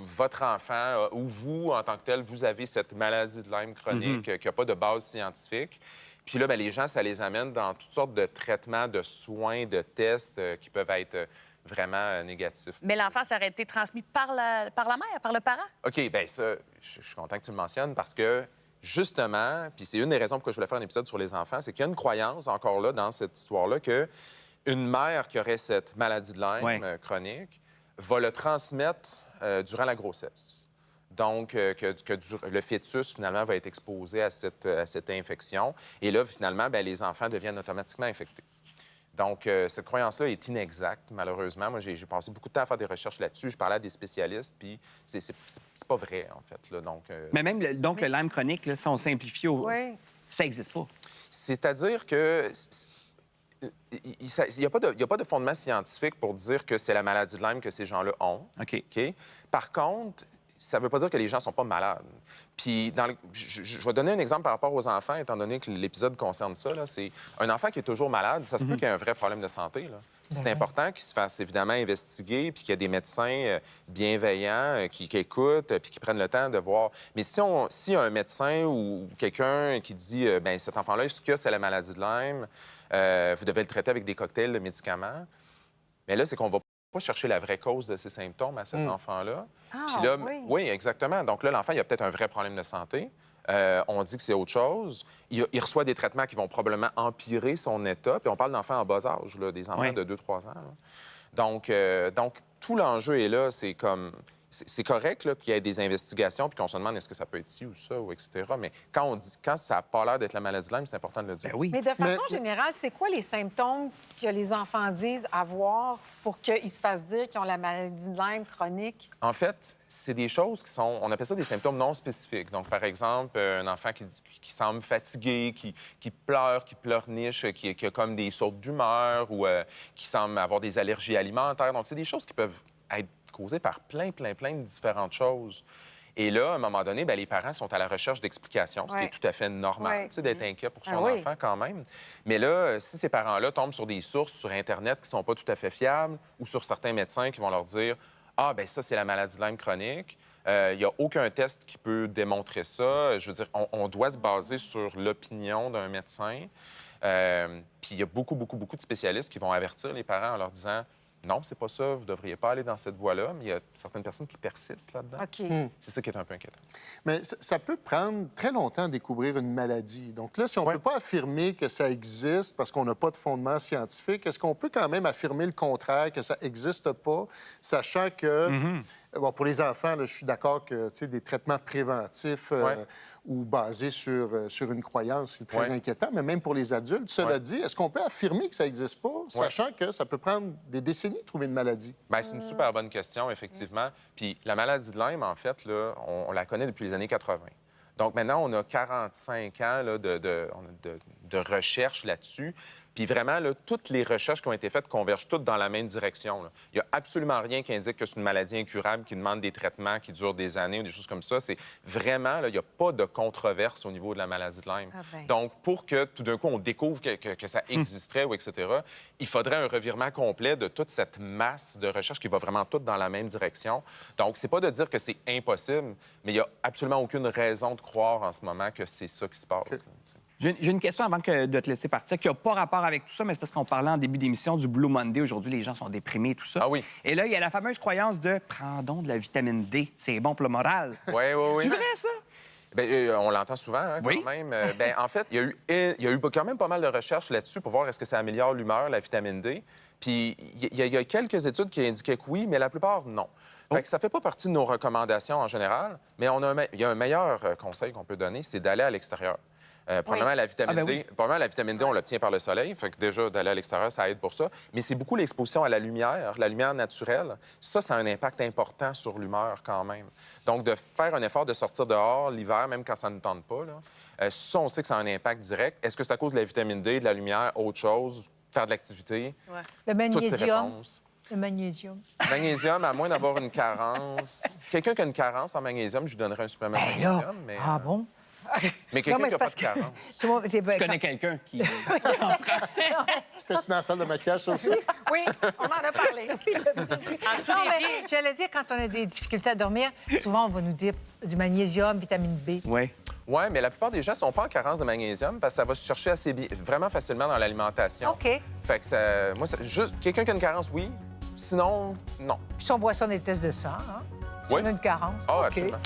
Votre enfant ou vous, en tant que tel, vous avez cette maladie de Lyme chronique qui n'a pas de base scientifique. Puis là, ben, les gens, ça les amène dans toutes sortes de traitements, de soins, de tests qui peuvent être vraiment négatifs. Mais l'enfant, ça aurait été transmis par la mère, par le parent? OK, bien ça, je suis content que tu le mentionnes parce que, justement, puis c'est une des raisons pourquoi je voulais faire un épisode sur les enfants, c'est qu'il y a une croyance, encore là, dans cette histoire-là, que une mère qui aurait cette maladie de Lyme Ouais. chronique va le transmettre durant la grossesse. Donc, le fœtus, finalement, va être exposé à cette infection. Et là, finalement, bien, les enfants deviennent automatiquement infectés. Donc, cette croyance-là est inexacte, malheureusement. Moi, j'ai passé beaucoup de temps à faire des recherches là-dessus. Je parlais à des spécialistes, puis c'est pas vrai, en fait. Là. Donc, Mais même, le Lyme chronique, là, si on simplifie, Oui. ça n'existe pas. c'est-à-dire que il n'y a pas de fondement scientifique pour dire que c'est la maladie de Lyme que ces gens-là ont. OK. OK? Par contre, ça ne veut pas dire que les gens ne sont pas malades. Puis, je vais donner un exemple par rapport aux enfants, étant donné que l'épisode concerne ça. Là. C'est un enfant qui est toujours malade, ça se peut qu'il y ait un vrai problème de santé. Là. C'est important qu'il se fasse évidemment investiguer, puis qu'il y ait des médecins bienveillants qui écoutent, puis qui prennent le temps de voir. Mais si y a un médecin ou quelqu'un qui dit ben cet enfant-là, ce qu'il y a, c'est la maladie de Lyme, vous devez le traiter avec des cocktails de médicaments. Mais là, c'est qu'on va pas chercher la vraie cause de ces symptômes à cet enfant-là. Ah, Puis là, oui. oui, exactement. Donc là, l'enfant, il a peut-être un vrai problème de santé. On dit que c'est autre chose. Il reçoit des traitements qui vont probablement empirer son état. Puis on parle d'enfants en bas âge, là, des enfants Oui. de 2-3 ans. Là. Donc, tout l'enjeu est là. C'est comme... C'est correct là, qu'il y ait des investigations puis qu'on se demande est-ce que ça peut être ci ou ça, ou etc. Mais quand ça n'a pas l'air d'être la maladie de Lyme, c'est important de le dire. Ben oui. Mais de façon générale, c'est quoi les symptômes que les enfants disent avoir pour qu'ils se fassent dire qu'ils ont la maladie de Lyme chronique? En fait, c'est des choses qui sont, on appelle ça des symptômes non spécifiques. Donc, par exemple, un enfant qui semble fatigué, qui pleurniche, qui a comme des sautes d'humeur ou qui semble avoir des allergies alimentaires. Donc, c'est des choses qui peuvent être causées par plein de différentes choses. Et là, à un moment donné, bien, les parents sont à la recherche d'explications, ce qui Ouais. est tout à fait normal, Ouais. tu sais, d'être inquiet pour son Ah oui. enfant quand même. Mais là, si ces parents-là tombent sur des sources sur Internet qui ne sont pas tout à fait fiables ou sur certains médecins qui vont leur dire « Ah, bien ça, c'est la maladie de Lyme chronique », il n'y a aucun test qui peut démontrer ça. Je veux dire, on doit se baser sur l'opinion d'un médecin. Puis il y a beaucoup de spécialistes qui vont avertir les parents en leur disant non, c'est pas ça, vous ne devriez pas aller dans cette voie-là, mais il y a certaines personnes qui persistent là-dedans. OK. C'est ça qui est un peu inquiétant. Mais ça peut prendre très longtemps à découvrir une maladie. Donc là, si on ne Ouais. peut pas affirmer que ça existe parce qu'on n'a pas de fondement scientifique, est-ce qu'on peut quand même affirmer le contraire, que ça n'existe pas, sachant que, bon, pour les enfants, là, je suis d'accord que tu sais, des traitements préventifs Ouais. ou basés sur une croyance, c'est très Ouais. inquiétant, mais même pour les adultes, cela Ouais. dit, est-ce qu'on peut affirmer que ça n'existe pas, sachant que ça peut prendre des décennies de trouver une maladie? Bien, c'est une super bonne question, effectivement. Puis la maladie de Lyme, en fait, là, on la connaît depuis les années 80. Donc maintenant, on a 45 ans là, de recherche là-dessus. Puis vraiment, là, toutes les recherches qui ont été faites convergent toutes dans la même direction. Là. Il n'y a absolument rien qui indique que c'est une maladie incurable qui demande des traitements qui durent des années ou des choses comme ça. C'est vraiment, là, il n'y a pas de controverse au niveau de la maladie de Lyme. Ah ben. Donc, pour que tout d'un coup, on découvre que ça existerait ou etc., il faudrait un revirement complet de toute cette masse de recherches qui va vraiment toutes dans la même direction. Donc, c'est pas de dire que c'est impossible, mais il n'y a absolument aucune raison de croire en ce moment que c'est ça qui se passe. Là, tu sais. J'ai une question avant de te laisser partir, qui n'a pas rapport avec tout ça, mais c'est parce qu'on parlait en début d'émission du Blue Monday. Aujourd'hui, les gens sont déprimés, tout ça. Ah oui. Et là, il y a la fameuse croyance de « prends donc de la vitamine D, c'est bon pour le moral ». Oui. C'est vrai, ça? Bien, on l'entend souvent, hein, quand Oui. même. Ben, en fait, il y a eu quand même pas mal de recherches là-dessus pour voir est-ce que ça améliore l'humeur, la vitamine D. Puis il y a quelques études qui indiquaient que oui, mais la plupart, non. Fait que ça fait pas partie de nos recommandations en général, mais il y a un meilleur conseil qu'on peut donner, c'est d'aller à l'extérieur. Premièrement, la vitamine Ah, ben D, oui. premièrement, la vitamine D, on l'obtient par le soleil. Fait que déjà, d'aller à l'extérieur, ça aide pour ça. Mais c'est beaucoup l'exposition à la lumière naturelle. Ça a un impact important sur l'humeur quand même. Donc, de faire un effort de sortir dehors l'hiver, même quand ça ne tente pas, là, ça, on sait que ça a un impact direct. Est-ce que c'est à cause de la vitamine D, de la lumière, autre chose, faire de l'activité? Ouais. Le Toutes ces magnésium. réponses. Le magnésium. Magnésium, à moins d'avoir une carence. Quelqu'un qui a une carence en magnésium, je lui donnerais un supplément de Ben là, magnésium. Mais, ah bon? mais quelqu'un Non, mais qui n'a c'est pas parce de que carence. tout le monde- c'est- Je connais quelqu'un qui... C'était-tu dans la salle de maquillage, ça aussi? Oui, on en a parlé. En dessous Non, des mais pieds. j'allais dire, quand on a des difficultés à dormir, souvent, on va nous dire du magnésium, vitamine B. Oui. Oui, mais la plupart des gens ne sont pas en carence de magnésium parce que ça va se chercher vraiment facilement dans l'alimentation. OK. Fait que juste quelqu'un qui a une carence, oui. Sinon, non. Puis si on boit ça dans des tests de sang, hein? Si Oui. on a une carence. Ah, OK. absolument.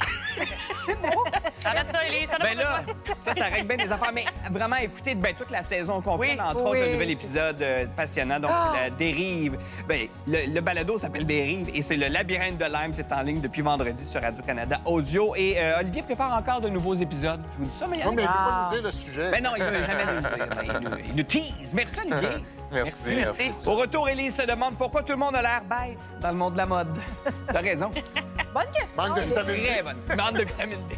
Arrête ça, Élise. T'en as Ben pas là, besoin. ça règle bien des affaires. Mais vraiment, écoutez toute la saison complète, Oui. entre autres, Oui. le nouvel épisode passionnant. Donc, la dérive. Ben, le balado s'appelle Dérive et c'est le labyrinthe de Lyme. C'est en ligne depuis vendredi sur Radio-Canada Audio. Et Olivier prépare encore de nouveaux épisodes. Je vous dis ça, mais il y en a. Non, mais il ne veut pas nous dire le sujet. Ben non, il ne veut jamais nous le dire. Ben, il nous tease. Merci, Olivier. Merci. Au retour, Élise se demande pourquoi tout le monde a l'air bête dans le monde de la mode. T'as raison. Bonne question. Manque de Élise. vitamine D. Très bonne. Manque de vitamine D.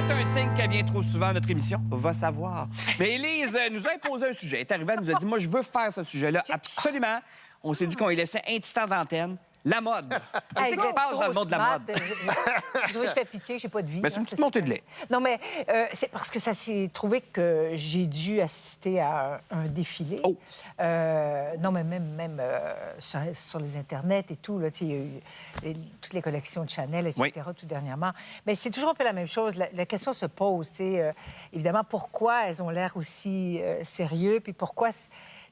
peut-être un signe qu'elle vient trop souvent à notre émission. Va savoir. Mais Élise nous a imposé un sujet. Elle est arrivée, elle nous a dit, moi, je veux faire ce sujet-là absolument. On s'est dit qu'on lui laissait un petit temps d'antenne. La mode. Qu'est-ce qui se passe dans le monde de la mode? Je fais pitié, j'ai pas de vie. Ben, c'est une petite montée de lait. Non, mais c'est parce que ça s'est trouvé que j'ai dû assister à un défilé. Oh. Non, mais même sur les internets et tout, là, tu sais, il y a eu toutes les collections de Chanel, etc., Oui. tout dernièrement. Mais c'est toujours un peu la même chose. La question se pose, tu sais, évidemment, pourquoi elles ont l'air aussi sérieux, puis pourquoi...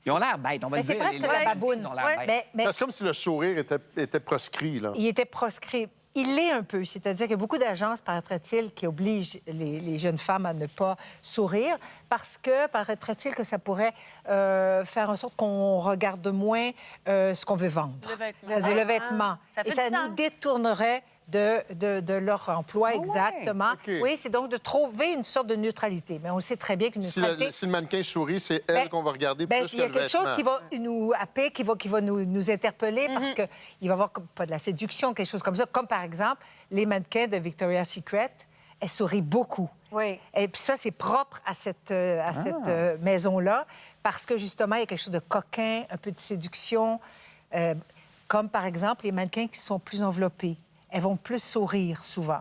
Ils ont l'air bêtes, on va Mais le c'est dire. presque les la ladies, baboune. Ils ont l'air Ouais. bêtes. Mais C'est comme si le sourire était proscrit, là. il était proscrit. Il l'est un peu, c'est-à-dire qu'il y a beaucoup d'agences, paraîtrait-il, qui obligent les jeunes femmes à ne pas sourire parce que, paraîtrait-il, que ça pourrait faire en sorte qu'on regarde moins ce qu'on veut vendre. Le vêtement. C'est-à-dire le vêtement. Ça fait Et ça du nous sens. détournerait de leur emploi, exactement. OK. Oui, c'est donc de trouver une sorte de neutralité. Mais on sait très bien qu'une Si neutralité... le mannequin sourit, c'est elle Ben, qu'on va regarder ben, plus il que y a le quelque vêtement. chose qui va nous happer, qui va nous interpeller parce qu'il va y avoir pas de la séduction, quelque chose comme ça. Comme par exemple, les mannequins de Victoria's Secret, elles sourient beaucoup. Oui. Et puis ça, c'est propre à cette maison-là parce que justement, il y a quelque chose de coquin, un peu de séduction. Comme par exemple les mannequins qui sont plus enveloppés. Elles vont plus sourire souvent.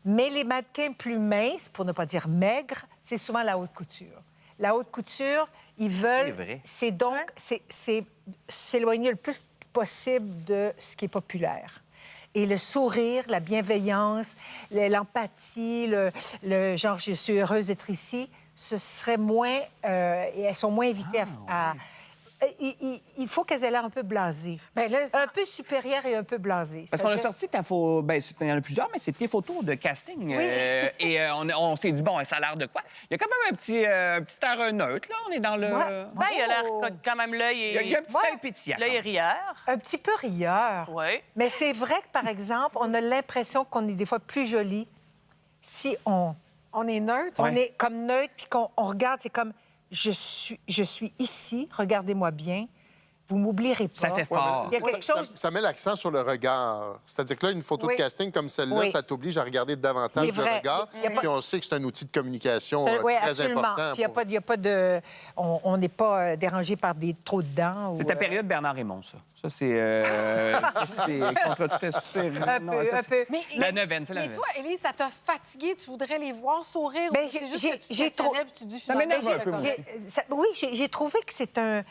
Mais les mannequins plus minces, pour ne pas dire maigres, c'est souvent la haute couture. La haute couture, ils veulent... C'est vrai. C'est donc... C'est s'éloigner le plus possible de ce qui est populaire. Et le sourire, la bienveillance, l'empathie, le genre « je suis heureuse d'être ici », ce serait moins... et elles sont moins invitées à... Il faut qu'elles aient l'air un peu blasées. Ben là, Un peu supérieures et un peu blasées. Parce qu'on a C'est-à-dire- sorti ta photo, ben, il y en a plusieurs, mais c'est tes photos de casting. Et on s'est dit, bon, ça a l'air de quoi? Il y a quand même un petit air neutre, là. On est dans le... Ouais. Ben, il a l'air Oh. quand même l'œil Il y a un petit œil pétillant. L'œil est rieur. Un petit peu rieur. Oui. Mais c'est vrai que, par exemple, on a l'impression qu'on est des fois plus joli si on on est neutre. on est comme neutre, puis qu'on regarde, c'est comme je suis ici, regardez-moi bien, vous m'oublierez pas. Ça fait fort. Il y a quelque chose... Ça met l'accent sur le regard. C'est-à-dire que là, une photo Oui. de casting comme celle-là, Oui. ça t'oblige à regarder davantage C'est le vrai. regard. Il y a pas- Puis on sait que c'est un outil de communication Oui, très absolument. important. Puis il n'y a pas de... On n'est pas dérangé par des trop de dents. C'est ou, ta période Bernard Raymond, ça. Ça, c'est contre tout esprit. Un Non, peu, ça, un c'est- peu. La neuvaine, c'est la Mais neuvaine. toi, Élise, ça t'a fatigué? Tu voudrais les voir sourire? Ben, ou c'est juste j'ai- que tu j'ai trop- questionnais, puis tu dis, Ça m'énerve finalement, un peu, j'ai- moi. Oui, j'ai trouvé que c'est un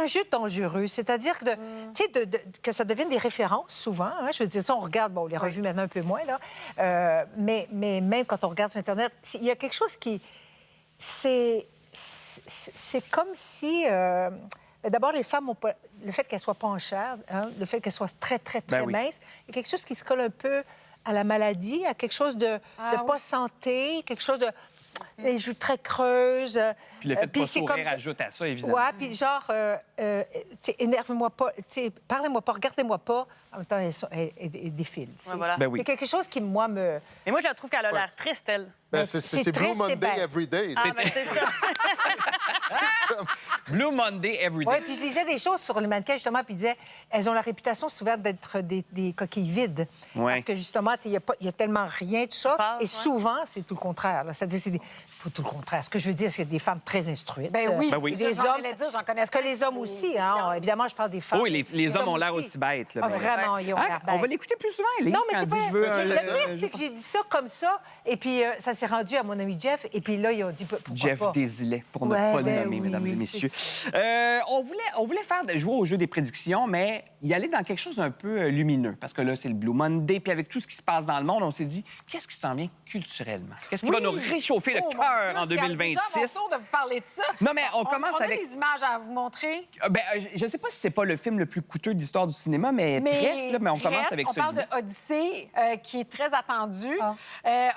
jeu dangereux. C'est-à-dire que, tu sais, que ça devienne des références souvent. Hein. Je veux dire, ça, on regarde, bon, les revues maintenant un peu moins, là. Mais même quand on regarde sur Internet, il y a quelque chose qui... C'est comme si... D'abord, les femmes ont pas... Le fait qu'elles soient pas en chair, hein, le fait qu'elles soient très, très, très Ben oui. minces, il y a quelque chose qui se colle un peu à la maladie, à quelque chose de pas santé, quelque chose de... Les joues très creuses. Puis le fait de puis pas c'est sourire comme- ajoute à ça, évidemment. Ouais, puis genre, tu sais, énerve-moi pas, tu sais, parlez-moi pas, regardez-moi pas. En même temps, elles défilent. tu sais. Ouais, voilà. Ben oui. Il y a quelque chose qui, moi, me... Mais moi, je trouve qu'elle a l'air triste, elle. Ben, Mais c'est c'est Blue triste et Monday bête. every day. Ah, ben c'est ça. Blue Monday Everyday. Oui, puis je lisais des choses sur les mannequins, justement, puis ils disaient, elles ont la réputation souvent d'être des coquilles vides. Ouais. Parce que, justement, tu sais, il y a tellement rien, tout ça. passe, Et ouais. souvent, c'est tout le contraire. là. C'est-à-dire, faut tout le contraire. Ce que je veux dire, c'est qu'il y a des femmes très instruites. Ben oui, Ben oui. c'est Des ça, j'en hommes... allais dire, j'en connais Est-ce que les hommes aussi, hein? Évidemment, je parle des femmes. Oh, oui, les hommes ont l'air aussi bêtes. Là, Ah, ben. vraiment, ils ont Hein? l'air On va bêtes. l'écouter plus souvent, Élise, Non, mais quand c'est elle dit pas... je veux Le un... pire, c'est que j'ai dit ça comme ça, et puis ça s'est rendu à mon ami Jeff, et puis là, ils ont dit pourquoi Jeff pas. Desilets, pour ne Ouais, pas le ben nommer, oui, mesdames et oui, messieurs. c'est On voulait jouer au jeu des prédictions, mais y aller dans quelque chose d'un peu lumineux. Parce que là, c'est le Blue Monday, puis avec tout ce qui se passe dans le monde, on s'est dit, qu'est-ce qui s'en vient culturellement? Qu'est-ce qui va nous réchauffer le Oh, mon cœur Dieu, en c'est déjà 2026? mon tour de vous parler de ça. Non, mais on commence on avec... a des images à vous montrer. Je ne sais pas si c'est pas le film le plus coûteux de l'histoire du cinéma, mais presque, là, mais on commence presque. avec On parle celui-là. de Odyssey, qui est très attendu.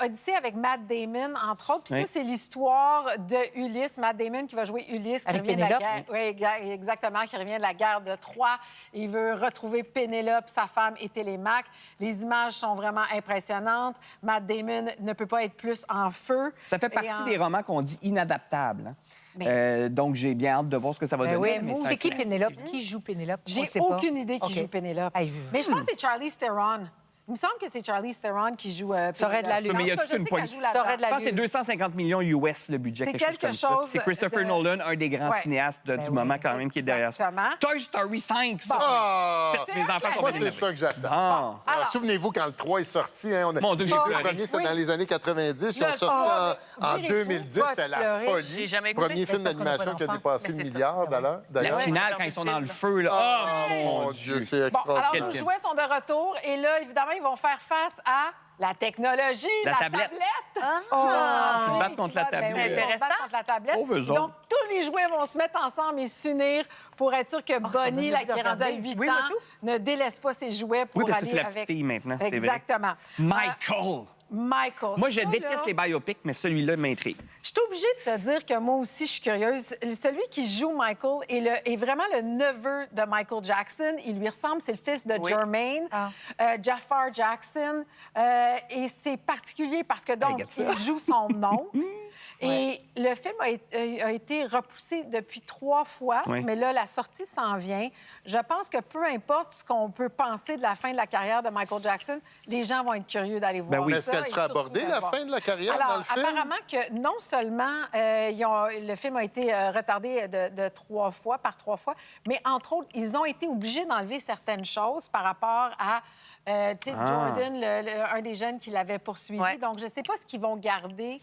Odyssey avec Matt Damon, entre autres. Puis Oui. ça, c'est l'histoire de Ulysse. Matt Damon qui va jouer Ulysse, qui Avec revient de la Pénélope. guerre. Oui, exactement, qui revient de la guerre de Troie. Il veut retrouver Pénélope, sa femme, et Télémaque. Les images sont vraiment impressionnantes. Matt Damon ne peut pas être plus en feu. Ça fait Et partie des romans qu'on dit inadaptables. Hein. Mais- Donc, j'ai bien hâte de voir ce que ça va Ben donner. oui, mais ça- c'est qui Pénélope? Qui joue Pénélope? On J'ai le sait pas. aucune idée qui OK. joue Pénélope. Hey, Mais je pense que c'est Charlize Theron. Il me semble que c'est Charlize Theron qui joue... Ça aurait de l'allure. Mais il y a En tout toute cas, une je sais poignée. qu'elle joue là-dedans. Ça aurait de Je pense que c'est l'allure. 250 millions US, le budget, C'est quelque chose quelque comme ça. chose Puis c'est Christopher de- Nolan, un des grands Ouais. cinéastes du moment quand même, qui est derrière ça. Exactement. Toy Story 5, ça. Ah! C'est- mes enfants sont Moi, bien c'est énervés. ça que j'attends. Ah. Alors- Souvenez-vous, quand le 3 est sorti, hein, Mon Dieu, j'ai le pleuré. premier, c'était Oui. dans les années 90. Ils Le ont sorti en virez-vous 2010. pas C'était la pleurer. folie. J'ai jamais écouté. Premier film parce qu'on n'a pas d'animation qui a d'enfants. dépassé Mais le c'est milliard, La d'ailleurs. finale, quand ils sont dans le feu, là. Oh, mon Dieu. c'est Bon, extraordinaire. alors Quel nos film. jouets sont de retour et là, évidemment, ils vont faire face à la technologie, La la tablette. Ah, Ils se battent contre la ben tablette. oui, ils vont se battre Intéressant. contre la tablette. Pauvres eux Donc, tous les jouets vont se mettre ensemble et s'unir pour être sûr que Bonnie, donne là, envie de qui est rendue à regarder. 8 Oui, ans, moi, tout. ne délaisse pas ses jouets pour Oui, parce que aller c'est la avec... petite fille maintenant, c'est vrai. Exactement. Michael. Michael. Moi, je Ça, déteste là, les biopics, mais celui-là m'intrigue. Je suis obligée de te dire que moi aussi, je suis curieuse. Celui qui joue Michael est vraiment le neveu de Michael Jackson. Il lui ressemble, c'est le fils de Oui. Jermaine, Jafar Jackson. Et c'est particulier parce que, donc, regarde ça. il joue son oncle. Et le film a été repoussé depuis 3 fois, Oui. mais là, la sortie s'en vient. Je pense que peu importe ce qu'on peut penser de la fin de la carrière de Michael Jackson, les gens vont être curieux d'aller voir oui. Mais est-ce ça qu'elle et sera surtout abordée, de la voir. fin de la carrière, Alors, dans le film? apparemment que non seulement le film a été retardé de 3 fois, par 3 fois, mais entre autres, ils ont été obligés d'enlever certaines choses par rapport à tu sais, Jordan, un des jeunes qui l'avait poursuivi. Ouais. Donc, je ne sais pas ce qu'ils vont garder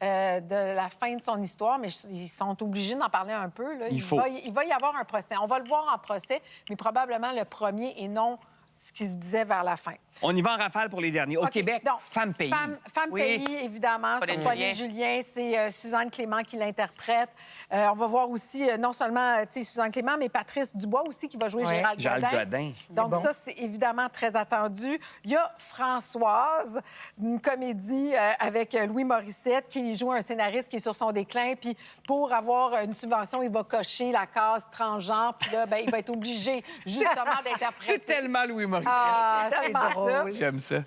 de la fin de son histoire, mais ils sont obligés d'en parler un peu. Là. Il faut. Il va y avoir un procès. On va le voir en procès, mais probablement le premier et non ce qui se disait vers la fin. On y va en rafale pour les derniers. Au OK, Québec, donc, Femme Pays. Femme Oui. Pays, évidemment. Pauline C'est Pauline Julien, c'est Suzanne Clément qui l'interprète. On va voir aussi, non seulement tu sais, Suzanne Clément, mais Patrice Dubois aussi qui va jouer Ouais. Gérald Gérald Godin. Godin. Donc bon. ça, c'est évidemment très attendu. Il y a Françoise, une comédie avec Louis Morissette qui joue un scénariste qui est sur son déclin. Puis pour avoir une subvention, il va cocher la case transgenre. Puis là, ben, il va être obligé justement d'interpréter. C'est tellement Louis Morissette. Ah, C'est c'est tellement ça. drôle. J'aime ça.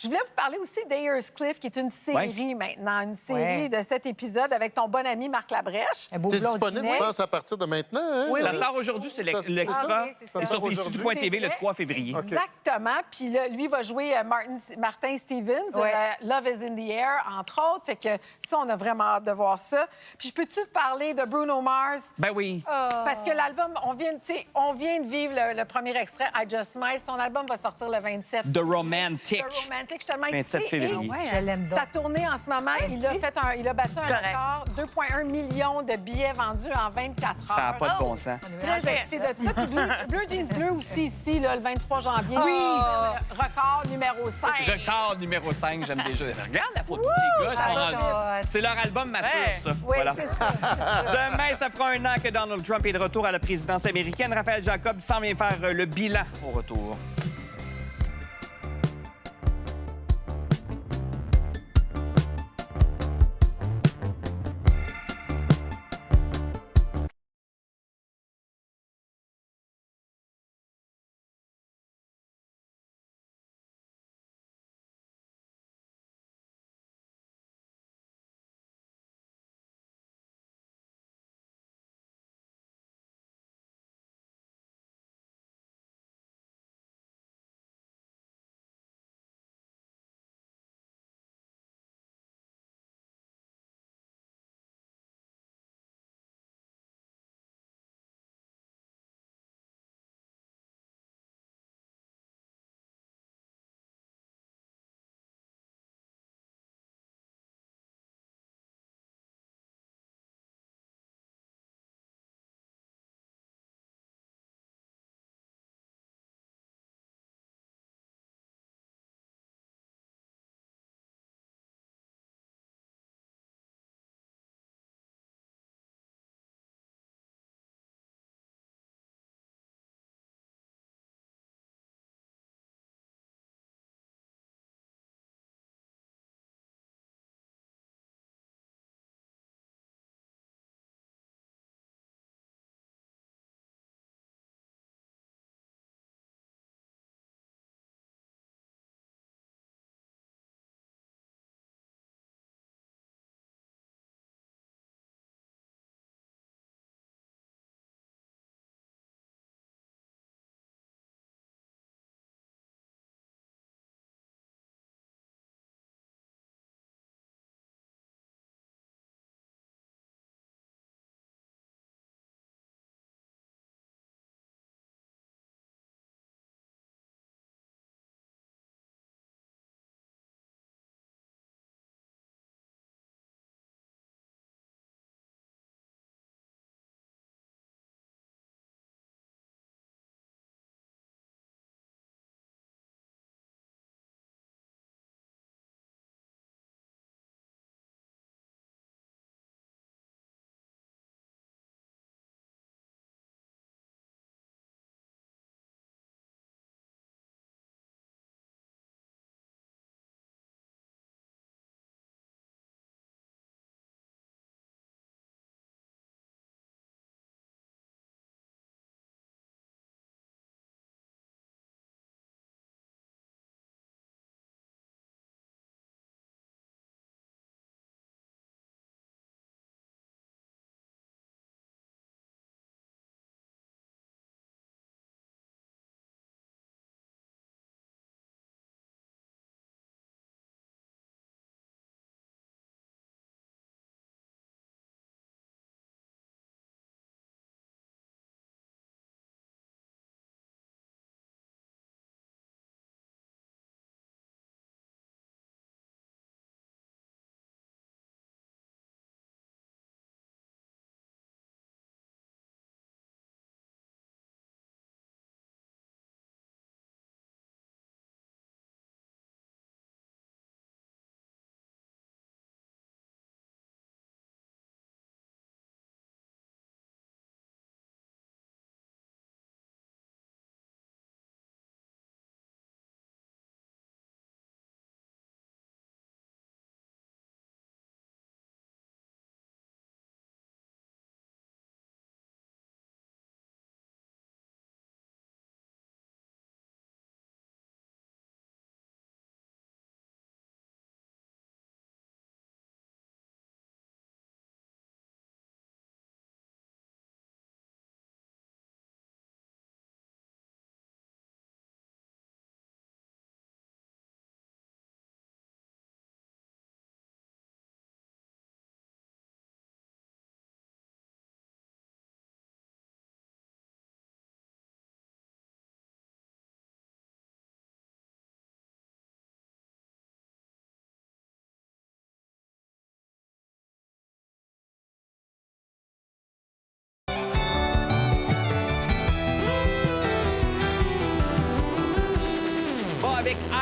Je voulais vous parler aussi d'Ayers Cliff, qui est une série maintenant, une série Ouais. de 7 épisodes avec ton bon ami Marc Labrèche. Un beau C'est blond disponible, dîner. je pense, à partir de maintenant. Hein? Oui, Ça oui. sort aujourd'hui, c'est Ça, c'est l'extra. ça. Oui, c'est ça. C'est sur Aujourd'hui. Félicity.tv le C'est 3 février. OK. Exactement. Puis là, lui va jouer Martin Stevens, Ouais. Love is in the Air, entre autres. Fait que ça, on a vraiment hâte de voir ça. Puis je peux-tu te parler de Bruno Mars? Ben oui. Parce que l'album, on vient de vivre le premier extrait, I Just Smile. Son album va sortir le 27. The Romantic. The Romantic. Je suis tellement 27 excitée. février. Et Je l'aime donc. sa tournée en ce moment, il a battu un Correct. record, 2,1 millions de billets vendus en 24 heures. Ça n'a pas de bon sens. Très excité de ça. Puis Blue Jeans Bleu aussi, ici, là, le 23 janvier. Oui. Record numéro 5. Record numéro 5, j'aime déjà. Regarde la photo des gars. ça sont va, rendus- C'est leur album mature, Ouais. ça. Oui, Voilà. c'est ça. Demain, ça fera 1 an que Donald Trump est de retour à la présidence américaine. Raphaël Jacob s'en vient faire le bilan au retour.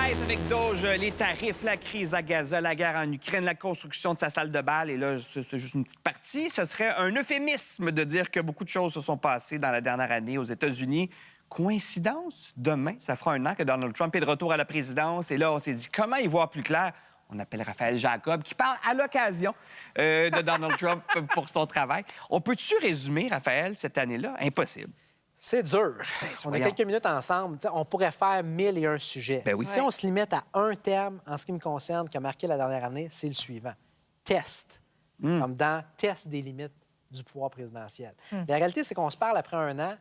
malaise avec Doge, les tarifs, la crise à Gaza, la guerre en Ukraine, la construction de sa salle de bal. Et là, c'est juste une petite partie. Ce serait un euphémisme de dire que beaucoup de choses se sont passées dans la dernière année aux États-Unis. Coïncidence? Demain, ça fera 1 an que Donald Trump est de retour à la présidence. Et là, on s'est dit, comment y voir plus clair? On appelle Raphaël Jacob, qui parle à l'occasion de Donald Trump pour son travail. On peut-tu résumer, Raphaël, cette année-là? Impossible. C'est dur. On a voyons. quelques minutes ensemble. T'sais, on pourrait faire 1001 sujets. Ben oui. Si on se limite à un terme, en ce qui me concerne, qui a marqué la dernière année, c'est le suivant. Test. Comme dans test des limites du pouvoir présidentiel. La réalité, c'est qu'on se parle après 1 an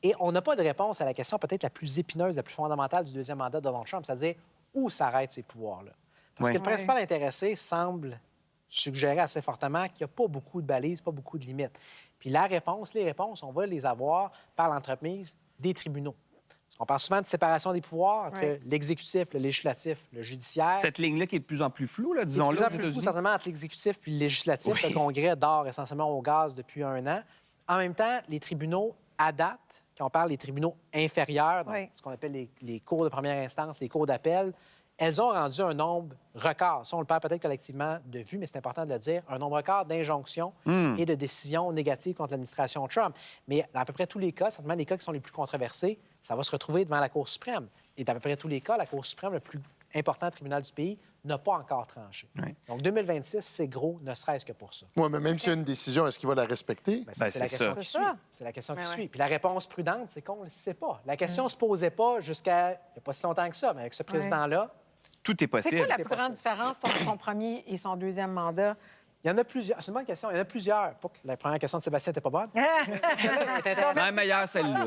et on n'a pas de réponse à la question peut-être la plus épineuse, la plus fondamentale du 2e mandat de Donald Trump, c'est-à-dire où s'arrêtent ces pouvoirs-là. Parce que le principal intéressé semble suggérer assez fortement qu'il n'y a pas beaucoup de balises, pas beaucoup de limites. Puis les réponses, on va les avoir par l'entremise des tribunaux. Parce qu'on parle souvent de séparation des pouvoirs entre l'exécutif, le législatif, le judiciaire. Cette ligne-là qui est de plus en plus floue, là, C'est de disons-le. plus en aux plus flou, États-Unis. certainement, entre l'exécutif puis le législatif. Oui. Le Congrès dort essentiellement au gaz depuis 1 an. En même temps, les tribunaux adaptent, quand on parle des tribunaux inférieurs, donc ce qu'on appelle les cours de première instance, les cours d'appel, elles ont rendu un nombre record. Ça, on le perd peut-être collectivement de vue, mais c'est important de le dire, un nombre record d'injonctions et de décisions négatives contre l'administration Trump. Mais dans à peu près tous les cas, certainement les cas qui sont les plus controversés, ça va se retrouver devant la Cour suprême. Et dans à peu près tous les cas, la Cour suprême, le plus important tribunal du pays, n'a pas encore tranché. Oui. Donc 2026, c'est gros, ne serait-ce que pour ça. Oui, mais même s'il y a une décision, est-ce qu'il va la respecter? Ben, Ben, c'est la c'est question ça. qui C'est suit. ça. C'est la question qui Ben ouais. suit. Puis la réponse prudente, c'est qu'on ne le sait pas. La question ne se posait pas jusqu'à il n'y a pas si longtemps que ça, mais avec ce président-là, Tout est C'est possible. quoi la plus grande différence entre son premier et son 2e mandat? il y en a plusieurs. C'est une bonne question. Il y en a plusieurs. Pas que la première question de Sébastien n'était pas bonne. La meilleure, celle-là.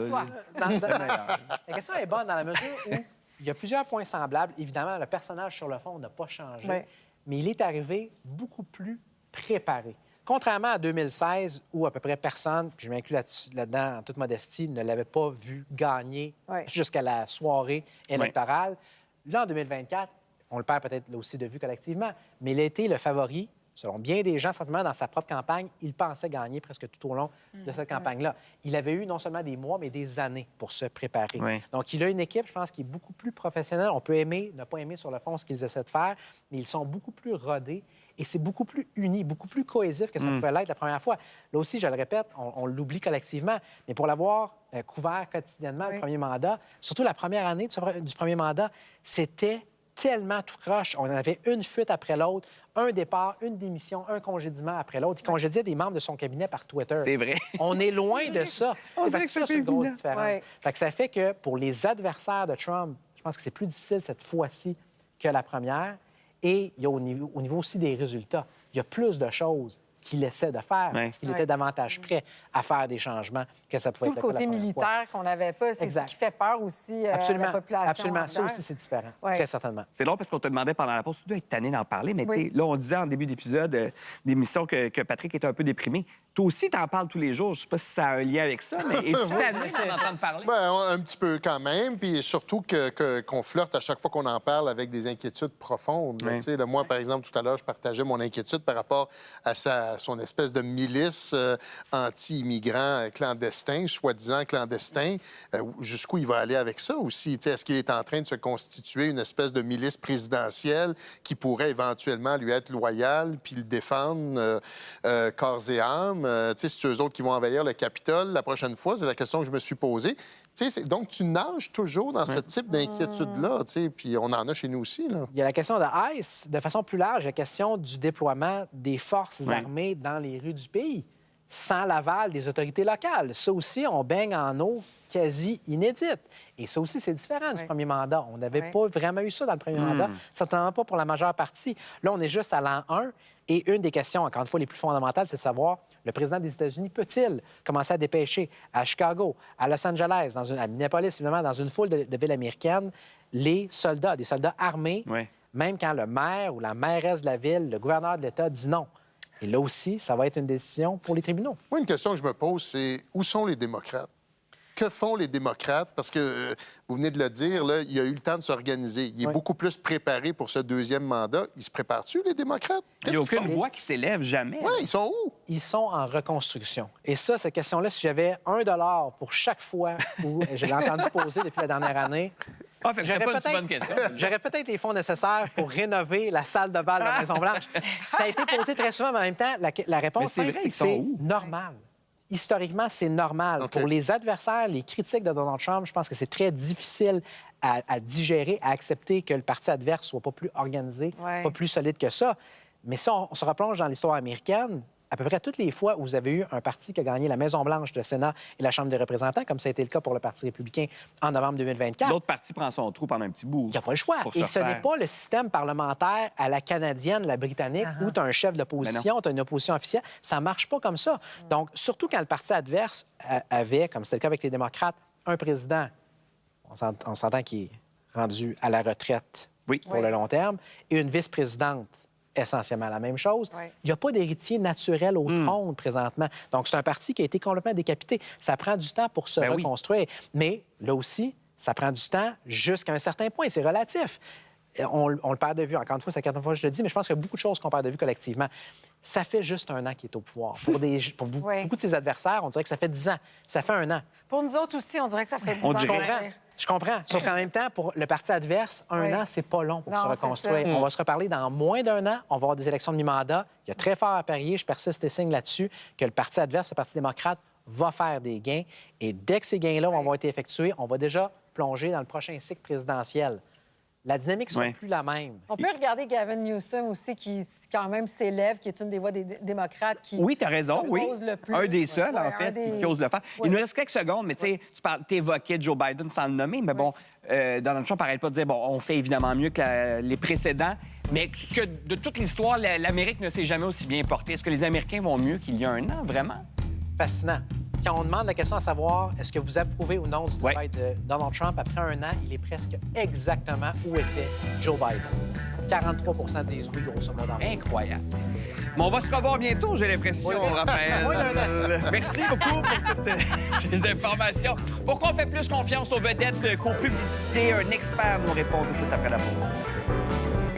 La question est bonne dans la mesure où il y a plusieurs points semblables. Évidemment, le personnage sur le fond n'a pas changé, Ouais. mais il est arrivé beaucoup plus préparé. Contrairement à 2016, où à peu près personne, puis je m'inclus là-dedans en toute modestie, ne l'avait pas vu gagner Ouais. jusqu'à la soirée électorale. Là, en 2024, on le perd peut-être là aussi de vue collectivement, mais il a été le favori. Selon bien des gens, certainement, dans sa propre campagne, il pensait gagner presque tout au long de cette campagne-là. Il avait eu non seulement des mois, mais des années pour se préparer. Oui. Donc, il a une équipe, je pense, qui est beaucoup plus professionnelle. On peut aimer, ne pas aimer sur le fond ce qu'ils essaient de faire, mais ils sont beaucoup plus rodés et c'est beaucoup plus uni, beaucoup plus cohésif que ça pouvait l'être la première fois. Là aussi, je le répète, on l'oublie collectivement, mais pour l'avoir couvert quotidiennement, le premier mandat, surtout la première année du premier mandat, c'était tellement tout croche. On en avait une fuite après l'autre, un départ, une démission, un congédiement après l'autre. Il congédiait des membres de son cabinet par Twitter. C'est vrai. On est loin de ça. Fait que ça, c'est une grosse différence. Ouais. Fait que ça fait que pour les adversaires de Trump, je pense que c'est plus difficile cette fois-ci que la première. Et il y a au niveau aussi des résultats, il y a plus de choses qu'il essaie de faire Ouais. parce qu'il était davantage prêt à faire des changements que ça pouvait Tout être le le cas côté la première fois. militaire qu'on n'avait pas, c'est ce Exact. qui fait peur aussi à Absolument. la population. Absolument. Ça anglaise. aussi, c'est différent. Ouais. Très certainement. C'est drôle parce qu'on te demandait pendant la pause, tu dois être tanné d'en parler, mais Oui. tu sais, là, on disait en début d'épisode d'émission que Patrick était un peu déprimé. Toi aussi, t'en parles tous les jours. Je sais pas si ça a un lien avec ça, mais es-tu tanné d'en entendre parler? Ben, un petit peu quand même, puis surtout qu'on flirte à chaque fois qu'on en parle avec des inquiétudes profondes. là. Oui. Tu sais, là, moi, par exemple, tout à l'heure, je partageais mon inquiétude par rapport à son espèce de milice anti-immigrants clandestins, soi-disant clandestins. Jusqu'où il va aller avec ça aussi? Tu sais, est-ce qu'il est en train de se constituer une espèce de milice présidentielle qui pourrait éventuellement lui être loyale puis le défendre corps et âme? Tu sais, c'est eux autres qui vont envahir le Capitole la prochaine fois? C'est la question que je me suis posée. Tu sais, donc, tu nages toujours dans ce type d'inquiétude-là, tu sais, puis on en a chez nous aussi, là. Il y a la question de ICE, de façon plus large, la question du déploiement des forces armées dans les rues du pays, sans l'aval des autorités locales. Ça aussi, on baigne en eau quasi inédite. Et ça aussi, c'est différent du premier mandat. On n'avait pas vraiment eu ça dans le premier mandat, certainement pas pour la majeure partie. Là, on est juste à l'an 1. Et une des questions, encore une fois, les plus fondamentales, c'est de savoir, le président des États-Unis peut-il commencer à dépêcher à Chicago, à Los Angeles, à Minneapolis, évidemment, dans une foule de villes américaines, les soldats, des soldats armés, même quand le maire ou la mairesse de la ville, le gouverneur de l'État dit non. Et là aussi, ça va être une décision pour les tribunaux. Moi, une question que je me pose, c'est où sont les démocrates? que font les démocrates? Parce que, vous venez de le dire, là, il a eu le temps de s'organiser. Il est Oui. beaucoup plus préparé pour ce deuxième mandat. Ils se préparent-tu, les démocrates? Il n'y a Qu'est-ce qu'ils aucune font? voix qui s'élève jamais. Ouais, ils sont où? Ils sont en reconstruction. Et ça, cette question-là, si j'avais $1 pour chaque fois où je l'ai entendu poser depuis la dernière année, Ah, fait que c'est j'aurais pas une si peut-être- bonne question. j'aurais peut-être les fonds nécessaires pour rénover la salle de bal de la Maison-Blanche. Ça a été posé très souvent, mais en même temps, la réponse Mais c'est simple, vrai, c'est ils que sont c'est où? normal. Historiquement, c'est normal. OK. Pour les adversaires, les critiques de Donald Trump, je pense que c'est très difficile à digérer, à accepter que le parti adverse soit pas plus organisé, Ouais. pas plus solide que ça. Mais si on se replonge dans l'histoire américaine, à peu près toutes les fois où vous avez eu un parti qui a gagné la Maison-Blanche, le Sénat et la Chambre des représentants, comme ça a été le cas pour le Parti républicain en novembre 2024, L'autre parti prend son trou pendant un petit bout. il n'y a pas le choix. Pour se Et ce refaire. n'est pas le système parlementaire à la canadienne, la britannique, où tu as un chef d'opposition, tu as une opposition officielle. Ça ne marche pas comme ça. Donc, surtout quand le parti adverse avait, comme c'était le cas avec les démocrates, un président, on s'entend qu'il est rendu à la retraite Oui. pour le long terme, et une vice-présidente essentiellement la même chose. Oui. Il n'y a pas d'héritier naturel au trône présentement. Donc, c'est un parti qui a été complètement décapité. Ça prend du temps pour se Ben oui. reconstruire. Mais là aussi, ça prend du temps jusqu'à un certain point. C'est relatif. On le perd de vue. Encore une fois, c'est la quatrième fois que je le dis, mais je pense qu'il y a beaucoup de choses qu'on perd de vue collectivement. Ça fait juste 1 an qu'il est au pouvoir. Pour Oui. beaucoup de ses adversaires, on dirait que ça fait 10 ans. Ça fait 1 an. Pour nous autres aussi, on dirait que ça fait 10 On ans. dirait. qu'on Je comprends. fait. Je comprends. Sauf qu'en même temps, pour le parti adverse, un Oui. an, c'est pas long pour Non, se c'est reconstruire. ça. On va se reparler dans moins d'1 an. On va avoir des élections de mi-mandat. Il y a très fort à parier. Je persiste et signe là-dessus que le parti adverse, le Parti démocrate, va faire des gains. Et dès que ces gains-là vont avoir été effectués, on va déjà plonger dans le prochain cycle présidentiel. La dynamique ne sera Oui. plus la même. On peut regarder Gavin Newsom aussi, qui quand même s'élève, qui est une des voix des démocrates qui Oui, tu as raison, oui. s'oppose le plus. Un des seuls, Ouais, en un fait, des- qui ose le faire. Ouais. Il nous reste quelques secondes, mais tu sais, tu évoquais Joe Biden sans le nommer, mais bon, Donald Trump n'arrête pas de dire, bon, on fait évidemment mieux que les précédents, mais que de toute l'histoire, l'Amérique ne s'est jamais aussi bien portée. Est-ce que les Américains vont mieux qu'il y a 1 an, vraiment? Fascinant. Quand on demande la question à savoir est-ce que vous approuvez ou non du Ouais. travail de Donald Trump, après 1 an, il est presque exactement où était Joe Biden. 43 disent oui, grosso modo. Incroyable. Mais on va se revoir bientôt, j'ai l'impression, Oui. Raphaël. Oui, Merci beaucoup pour toutes ces informations. Pourquoi on fait plus confiance aux vedettes qu'aux publicités? Un expert nous répond tout de suite après la pause.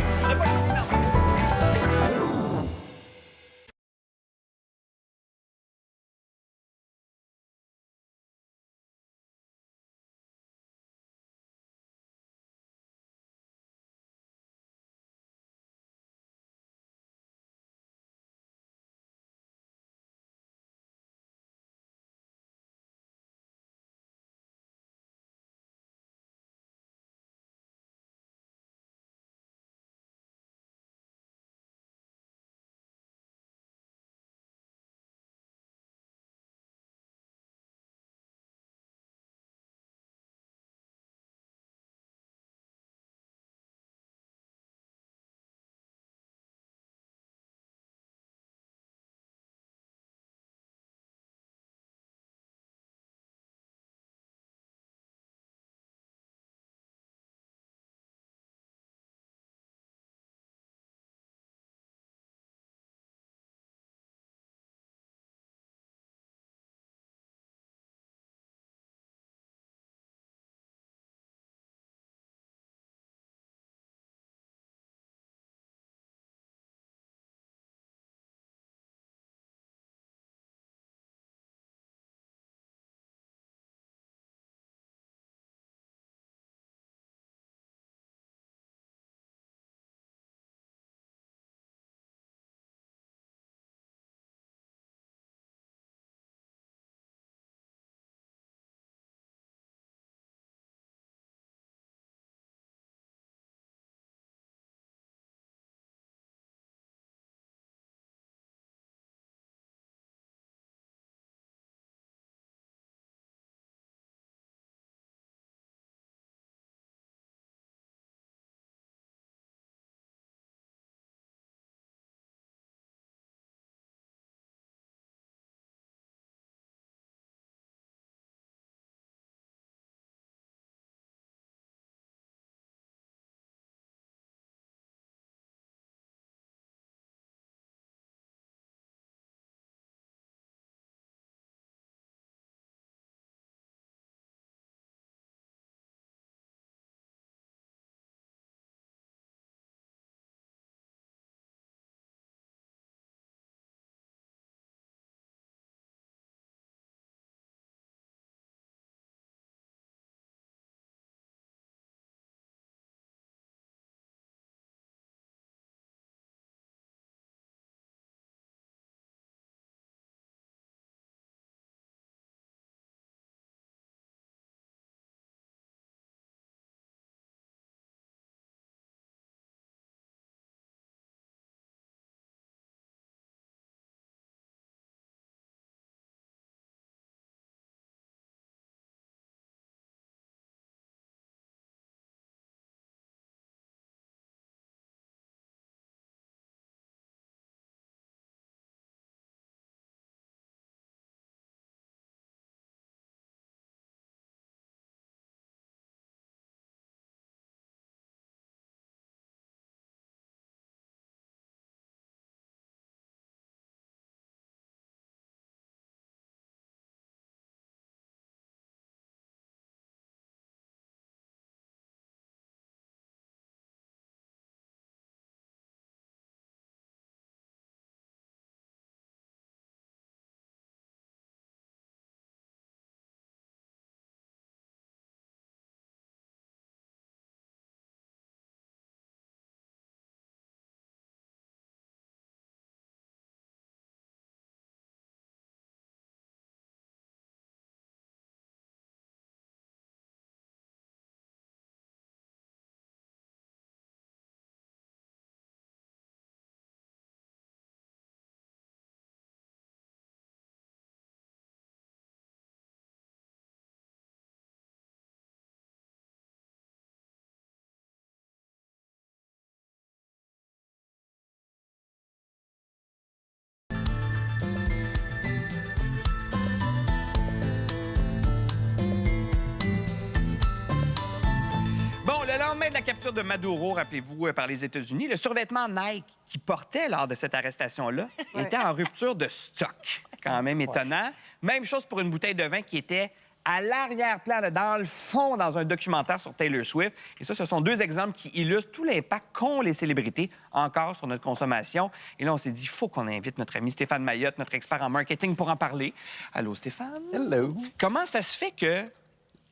lendemain de la capture de Maduro, rappelez-vous, par les États-Unis, le survêtement Nike qu'il portait lors de cette arrestation-là était en rupture de stock. Quand même étonnant. Même chose pour une bouteille de vin qui était à l'arrière-plan, là, dans le fond, dans un documentaire sur Taylor Swift. Et ça, ce sont deux exemples qui illustrent tout l'impact qu'ont les célébrités encore sur notre consommation. Et là, on s'est dit, il faut qu'on invite notre ami Stéphane Maillotte, notre expert en marketing, pour en parler. Allô, Stéphane? Hello. Comment ça se fait que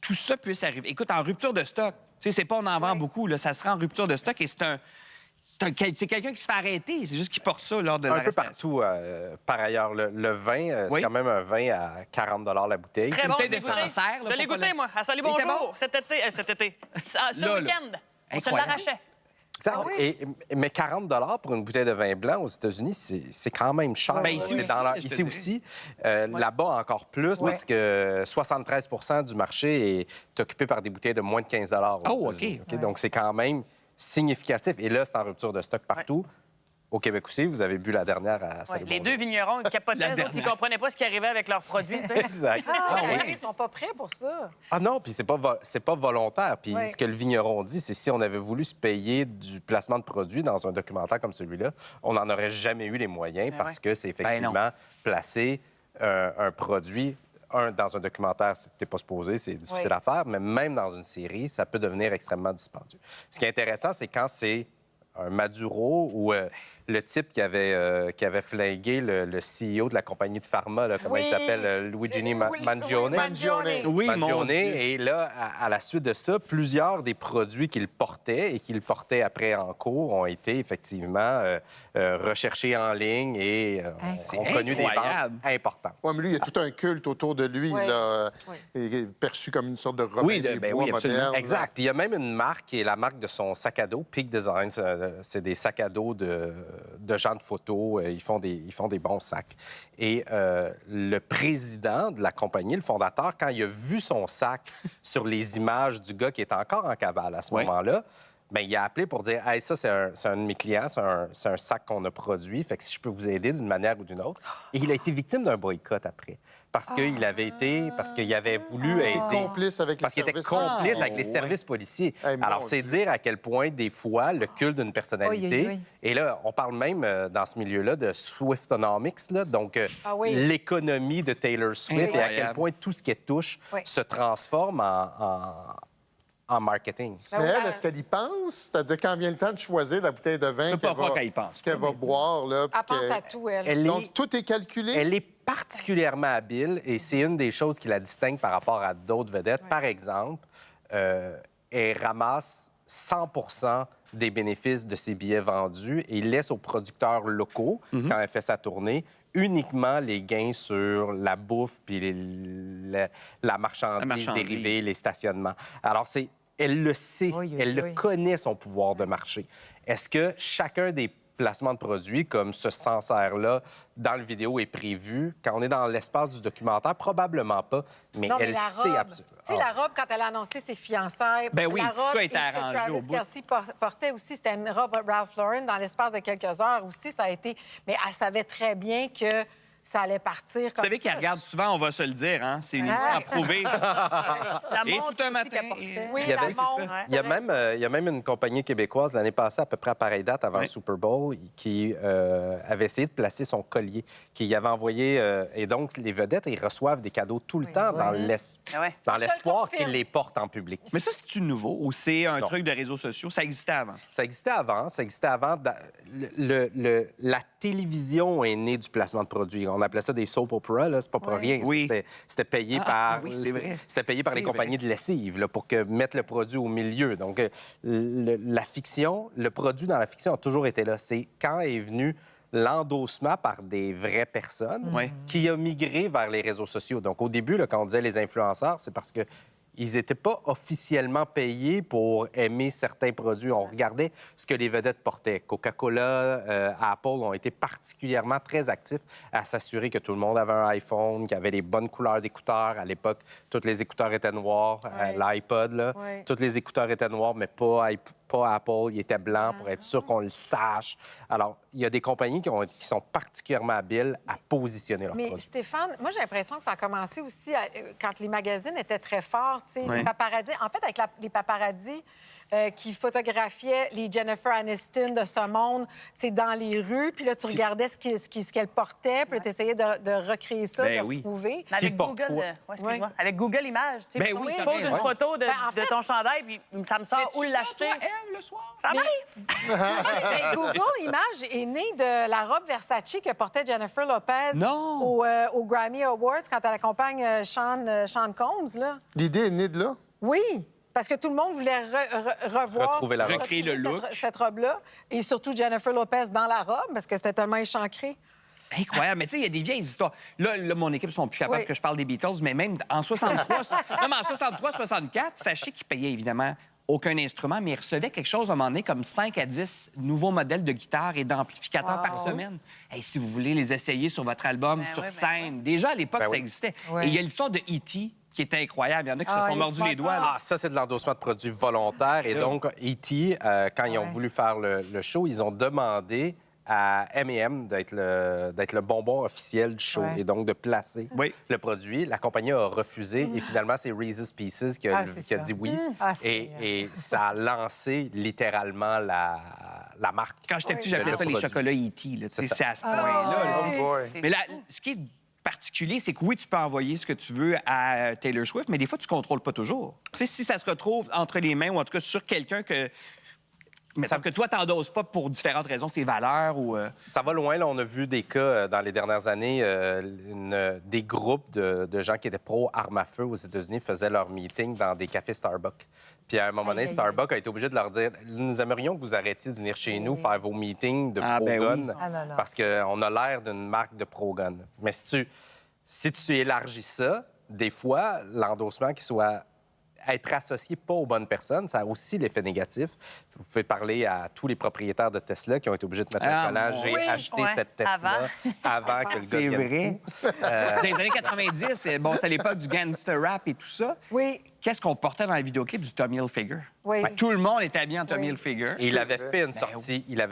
tout ça puisse arriver? Écoute, en rupture de stock, tu sais, c'est pas on en vend beaucoup, là, ça sera en rupture de stock et c'est quelqu'un qui se fait arrêter. C'est juste qu'il porte ça lors de Un peu l'arrestation. partout, par ailleurs. Le vin, Oui. c'est quand même un vin à 40 la bouteille. Très Une bon. bouteille je de l'ai goûté. Sancerre, là, Je l'ai pour pas goûté, le- moi. À Salut, Il était bonjour. bon? Cet été. Ce Là, là. week-end. On se Incroyable. l'arrachait. Exact. Ah oui? Mais 40 pour une bouteille de vin blanc aux États-unis, c'est quand même cher. Ben, ici C'est aussi, dans je te ici dirais. aussi. Là-bas, encore plus, Ouais. parce que 73 du marché est occupé par des bouteilles de moins de 15 aux Oh, États-Unis, OK. Donc, c'est quand même significatif. Et là, c'est en rupture de stock partout. Au Québec aussi, vous avez bu la dernière à Ouais, Salut les Bonjour. deux vignerons, ils capotaient, La eux autres, ils dernière. comprenaient pas ce qui arrivait avec leurs produits. Tu sais. Exact. Ah, oui. ils sont pas prêts pour ça. Ah non, puis c'est pas volontaire. Puis Ouais. ce que le vigneron dit, c'est si on avait voulu se payer du placement de produits dans un documentaire comme celui-là, on n'en aurait jamais eu les moyens Ben parce ouais. que c'est Ben effectivement placer un produit. Dans un documentaire, t'es pas supposé, c'est difficile Oui. à faire, mais même dans une série, ça peut devenir extrêmement dispendieux. Ce qui est intéressant, c'est quand c'est un Maduro ou le type qui avait flingué le CEO de la compagnie de pharma, là, comment Oui. il s'appelle, Luigi Mangione. Mangione. Oui, mon Mangione. Dieu. Et là, à la suite de ça, plusieurs des produits qu'il portait et qu'il portait après en cours ont été effectivement recherchés en ligne et ont connu des ventes incroyable. importantes. Ouais, mais lui, il y a tout un culte autour de lui, Oui. là, Oui. il est perçu comme une sorte de Robin Oui, des ben Bois oui, absolument. moderne. Exact. Puis il y a même une marque qui est la marque de son sac à dos, Peak Design. C'est des sacs à dos de gens de photo. Ils font des bons sacs. Et le président de la compagnie, le fondateur, quand il a vu son sac sur les images du gars qui est encore en cavale à ce Ouais. moment-là, bien, il a appelé pour dire « Hey, ça, c'est un de mes clients, c'est un sac qu'on a produit, fait que si je peux vous aider d'une manière ou d'une autre. » Et il a été victime d'un boycott après, parce qu'il avait voulu Il est aider. complice avec les Parce qu'il était services complice policiers. avec les services policiers. Hey, mon Alors, c'est Dieu. dire à quel point, des fois, le culte d'une personnalité... Oui, oui, oui. Et là, on parle même, dans ce milieu-là, de Swiftonomics, là, donc Ah oui. l'économie de Taylor Swift et à quel Incroyable. point tout ce qu'elle touche Oui. se transforme en marketing. Ben Mais oui, elle, est-ce qu'elle y pense? C'est-à-dire, quand vient le temps de choisir la bouteille de vin Je peux pas croire qu'elle y pense. qu'elle va boire, là... puis Elle pense que- à tout, elle. Elle Donc, est- tout est calculé? Elle est particulièrement habile et c'est une des choses qui la distingue par rapport à d'autres vedettes. Par exemple, elle ramasse 100 des bénéfices de ses billets vendus et laisse aux producteurs locaux, quand elle fait sa tournée, uniquement les gains sur la bouffe puis la marchandise dérivée, les stationnements. Alors, elle le sait, Oui, oui, elle le oui. connaît, son pouvoir de marché. Est-ce que chacun des placements de produits comme ce Sancerre-là dans le vidéo est prévu? Quand on est dans l'espace du documentaire, probablement pas, mais Non, mais elle la sait robe. absolument. Tu sais, la robe, quand elle a annoncé ses fiançailles, Ben oui, la tout robe ça a été et ce que arrangé Travis au bout. Kelce portait aussi, c'était une robe Ralph Lauren dans l'espace de quelques heures aussi, ça a été... Mais elle savait très bien que ça allait partir Vous comme savez qu'elle ça. regarde souvent, on va se le dire, hein? C'est une émission Ah. approuvée. La Et montre tout un aussi matin, qu'elle portait. Oui, Il y la avait- c'est ça. montre. Ouais. Il y a même une compagnie québécoise l'année passée, à peu près à pareille date, avant Oui. le Super Bowl, qui avait essayé de placer son collier, qui avait envoyé... et donc, les vedettes, ils reçoivent des cadeaux tout le temps dans Ah ouais. l'espoir confirme. qu'ils les portent en public. Mais ça, c'est-tu nouveau ou c'est un Non. truc de réseaux sociaux? Ça existait avant. Ça existait avant. La télévision est née du placement de produits. On appelait ça des soap operas, là. C'est pas pour Oui. rien. Oui. C'était payé Ah, par... oui, c'est vrai. C'était payé par les C'est compagnies de lessive, là, pour mettre le produit au milieu. Donc, la fiction, le produit dans la fiction a toujours été là. C'est quand est venu l'endossement par des vraies personnes Oui. qui a migré vers les réseaux sociaux. Donc, au début, là, quand on disait les influenceurs, c'est parce que ils n'étaient pas officiellement payés pour aimer certains produits. On regardait ce que les vedettes portaient. Coca-Cola, Apple ont été particulièrement très actifs à s'assurer que tout le monde avait un iPhone, qu'il y avait les bonnes couleurs d'écouteurs. À l'époque, tous les écouteurs étaient noirs. Ouais. L'iPod, là, Ouais. tous les écouteurs étaient noirs, mais pas Apple. Ils étaient blancs pour être sûr qu'on le sache. Alors, il y a des compagnies qui sont particulièrement habiles à positionner leurs Mais produits. Stéphane, moi, j'ai l'impression que ça a commencé aussi quand les magazines étaient très forts. Tu sais, Ouais. les paparazzis. En fait, avec les paparazzis, qui photographiait les Jennifer Aniston de ce monde, tu sais, dans les rues. Puis là, tu regardais ce qu'elle portait, puis tu essayais de recréer ça, Ben de oui. retrouver. Mais avec Qui porte Google, quoi? excuse-moi. Avec Google Images, tu sais, Ben oui, tu ça poses fait, une ouais. photo de, Ben, en fait- de ton chandail, puis ça me sort où l'acheter. Eve, le soir? Ça Mais- m'arrive. Ben, Google Images est né de la robe Versace que portait Jennifer Lopez Non. au Grammy Awards quand elle accompagne Sean Combs. Là. L'idée est née de là? Oui, parce que tout le monde voulait revoir... Retrouver la robe. Recréer le look. Cette robe-là. Et surtout Jennifer Lopez dans la robe, parce que c'était tellement échancré. Incroyable. Mais tu sais, il y a des vieilles histoires. Là, mon équipe sont plus capables Oui. que je parle des Beatles, mais même en 63, non, mais en 63-64, sachez qu'ils payaient évidemment aucun instrument, mais ils recevaient quelque chose à un moment donné comme 5 à 10 nouveaux modèles de guitare et d'amplificateurs par semaine. Hey, si vous voulez les essayer sur votre album, sur oui, ben scène, déjà à l'époque, Ben ça oui. existait. Ouais. Et il y a l'histoire de E.T. qui était incroyable. Il y en a qui se Ah, sont il mordus est les doigts. là. Ah, ça, c'est de l'endossement de produits volontaires. Et donc, E.T., quand ils ont voulu faire le show, ils ont demandé à M&M d'être le bonbon officiel du show Ouais. et donc de placer Oui. le produit. La compagnie a refusé et finalement, c'est Reese's Pieces qui a, Ah, c'est qui a ça. dit oui. Ah, c'est Et ça a lancé littéralement la marque. Quand j'étais petit, j'appelais Le ça les produit. chocolats E.T. là. C'est C'est ça. à ce point-là. là. Oh boy. Mais là, ce qui est particulier, c'est que oui, tu peux envoyer ce que tu veux à Taylor Swift, mais des fois, tu ne contrôles pas toujours. Tu sais, si ça se retrouve entre les mains ou en tout cas sur quelqu'un que. Mais que toi, t'endosses pas pour différentes raisons, ses valeurs ou. Ça va loin. Là, on a vu des cas dans les dernières années. Des groupes de gens qui étaient pro-armes à feu aux États-Unis faisaient leur meeting dans des cafés Starbucks. Puis à un moment donné, Aïe, aïe, Starbucks a été obligé de leur dire nous aimerions que vous arrêtiez de venir chez nous faire vos meetings de Ah, ben pro-gun oui. Ah, non, non. parce qu'on a l'air d'une marque de pro-gun. Mais si tu élargis ça, des fois, l'endossement qui soit être associé pas aux bonnes personnes, ça a aussi l'effet négatif. Vous pouvez parler à tous les propriétaires de Tesla qui ont été obligés de mettre Ah, un collage. mon- J'ai Oui, acheté ouais, cette Tesla avant que le gars C'est devienne vrai. fou. Dans les années 90, bon, c'est à l'époque du gangster rap et tout ça. Oui. Qu'est-ce qu'on portait dans les vidéoclips du Tommy Hilfiger? Oui. Tout le monde était habillé en Tommy Oui. Hilfiger. Et il avait fait une sortie, Oui.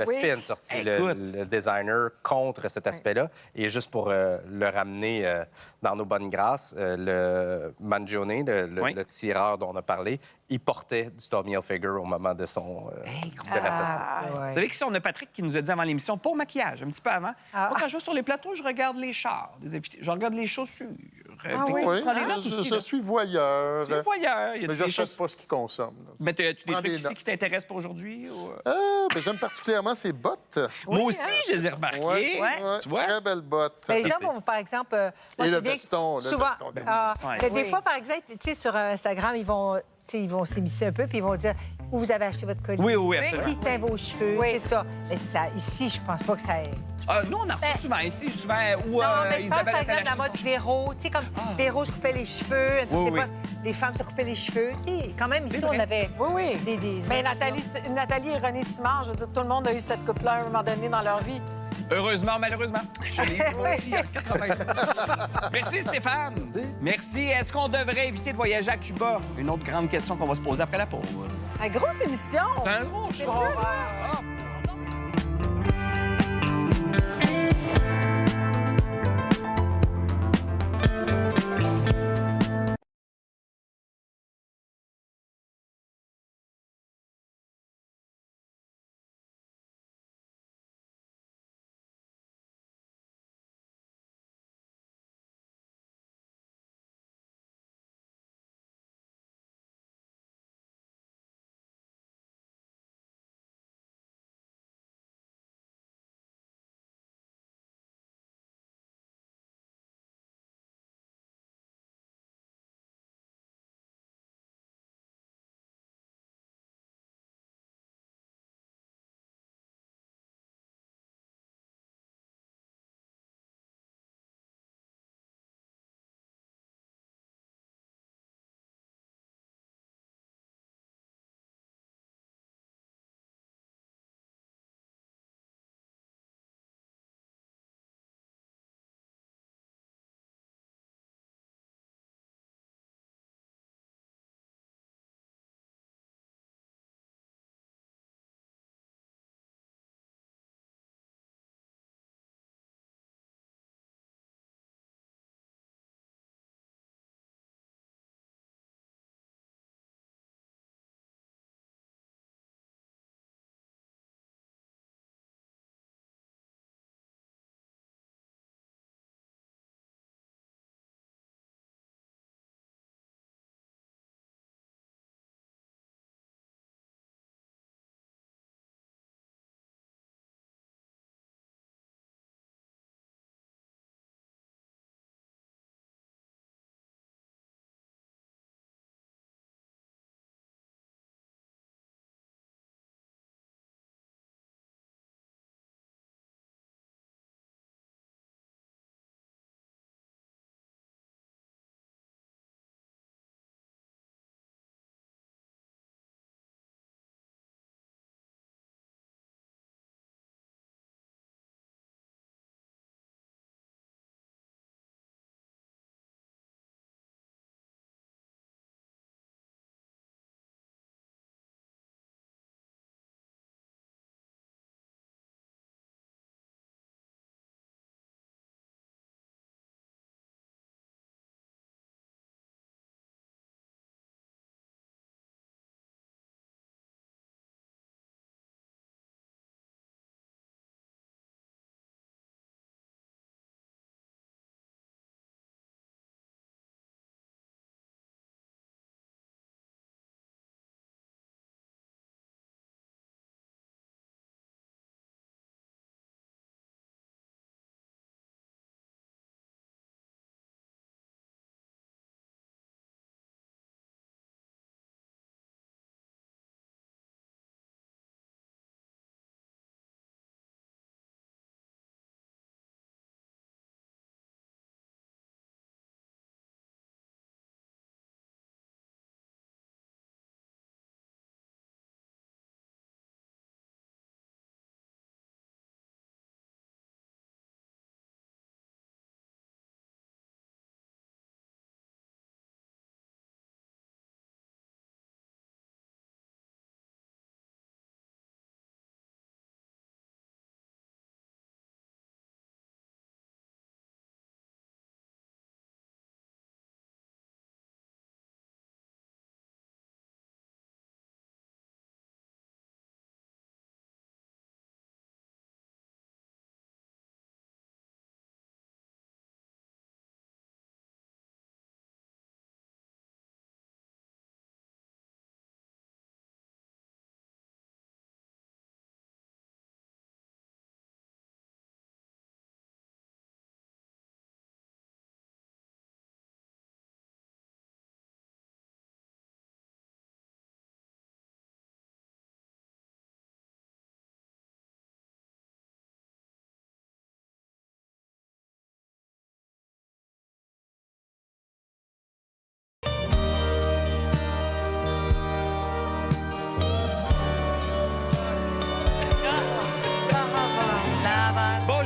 Écoute. le designer, contre cet aspect-là. Et juste pour le ramener dans nos bonnes grâces, le Mangione, Oui. le tireur dont on a parlé, il portait du Tommy Hilfiger au moment de son de l'assassinat. Vous savez que si on a Patrick qui nous a dit avant l'émission, pas au maquillage, un petit peu avant. Ah. Moi, quand je vais sur les plateaux, je regarde les chars des invités. Je regarde les chaussures. oui? Oui, Je prends les notes aussi, je là. suis voyeur. Je suis voyeur. Il y a Mais des je ne choses... pas ce qu'ils consomment. là. Mais as-tu des Prends trucs des ici notes. qui t'intéressent pour aujourd'hui? Ou... Ben, j'aime particulièrement ces bottes. Moi aussi, je les ai remarquées. Ouais, Tu vois? Très belles bottes. Mais les gens vont, par exemple... moi, Et je le sais bien que veston, le souvent, veston de Ouais. mais des Oui. fois, par exemple, tu sais, sur Instagram, ils vont s'immiscer un peu, puis ils vont dire où vous avez acheté votre collier. Oui, oui, absolument. Qui teint vos cheveux, Oui. c'est ça. Mais ça, ici, je pense pas que ça... Nous, on en reçoit souvent ici, souvent où Non, mais je pense, Isabelle par est exemple, allée la acheter mode son- Véro. Tu sais, comme Véro se coupait les cheveux. à toutes Oui, les oui. fois, les femmes se coupaient les cheveux. Tu sais, quand même, ici, vrai. on avait Oui, oui. des... Mais Nathalie et René Simard, je veux dire, tout le monde a eu cette coupe-là à un moment donné dans leur vie. Heureusement, malheureusement. Je l'ai eu moi aussi en 80. Merci Stéphane. Merci. Est-ce qu'on devrait éviter de voyager à Cuba? Une autre grande question qu'on va se poser après la pause. Une grosse émission. C'est un gros show. Ah.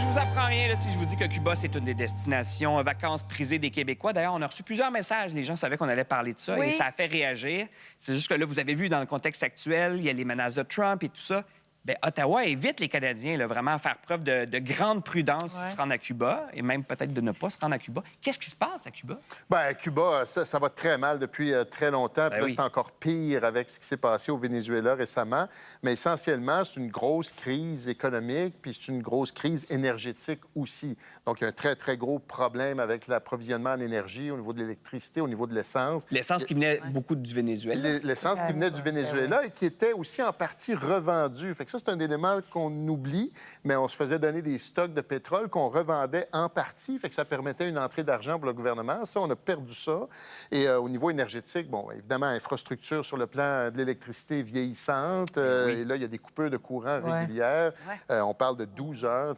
vous apprends rien là, si je vous dis que Cuba, c'est une des destinations vacances prisées des Québécois. D'ailleurs, on a reçu plusieurs messages. Les gens savaient qu'on allait parler de ça Oui. et ça a fait réagir. C'est juste que là, vous avez vu dans le contexte actuel, il y a les menaces de Trump et tout ça. Bien, Ottawa invite les Canadiens là, vraiment à faire preuve de grande prudence s'ils se rendent à Cuba et même peut-être de ne pas se rendre à Cuba. Qu'est-ce qui se passe à Cuba? Bien, à Cuba, ça va très mal depuis très longtemps. Puis là, oui. c'est encore pire avec ce qui s'est passé au Venezuela récemment. Mais essentiellement, c'est une grosse crise économique, puis c'est une grosse crise énergétique aussi. Donc, il y a un très, très gros problème avec l'approvisionnement en énergie au niveau de l'électricité, au niveau de l'essence. L'essence qui venait beaucoup du Venezuela. L'essence qui venait du Venezuela et qui était aussi en partie revendue. Fait que ça, c'est un élément qu'on oublie, mais on se faisait donner des stocks de pétrole qu'on revendait en partie. Fait que ça permettait une entrée d'argent pour le gouvernement. Ça, on a perdu ça. Et au niveau énergétique, bon, évidemment, infrastructure sur le plan de l'électricité vieillissante. Et là, il y a des coupures de courant régulières. On parle de 12 heures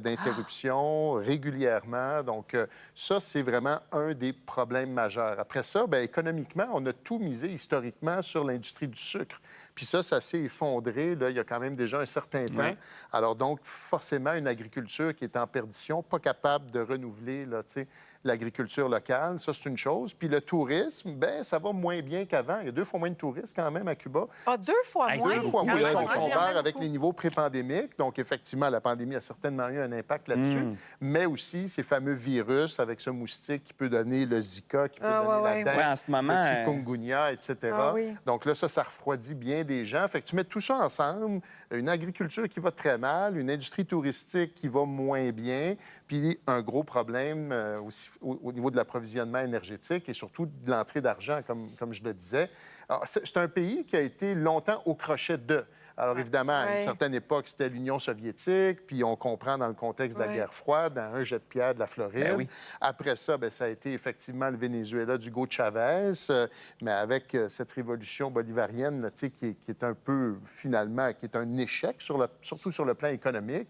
d'interruption régulièrement. Donc, ça, c'est vraiment un des problèmes majeurs. Après ça, bien, économiquement, on a tout misé historiquement sur l'industrie du sucre. Puis ça s'est effondré, là, il y a quand même déjà un certain temps. Oui. Alors donc, forcément, une agriculture qui est en perdition, pas capable de renouveler là, l'agriculture locale, ça, c'est une chose. Puis le tourisme, bien, ça va moins bien qu'avant. Il y a 2 fois moins de touristes quand même à Cuba. Ah, 2 fois Hey, moins? 2 fois moins oui, qu'on oui. compare avec les niveaux pré-pandémiques. Donc, effectivement, la pandémie a certainement eu un impact là-dessus. Mais aussi, ces fameux virus avec ce moustique qui peut donner le Zika, qui peut donner la dengue, Ouais, en ce moment, le chikungunya, etc. Ah oui. Donc là, ça refroidit bien des gens. Fait que tu mets tout ça ensemble, une agriculture qui va très mal, une industrie touristique qui va moins bien, puis un gros problème aussi au niveau de l'approvisionnement énergétique et surtout de l'entrée d'argent, comme je le disais. Alors, c'est un pays qui a été longtemps au crochet de. Alors, évidemment, à une certaine époque, c'était l'Union soviétique, puis on comprend dans le contexte de la guerre froide, dans un jet de pierre de la Floride. Ben oui. Après ça, bien, ça a été effectivement le Venezuela d'Hugo Chavez, mais avec cette révolution bolivarienne, là, qui est un peu, finalement, qui est un échec, surtout sur le plan économique.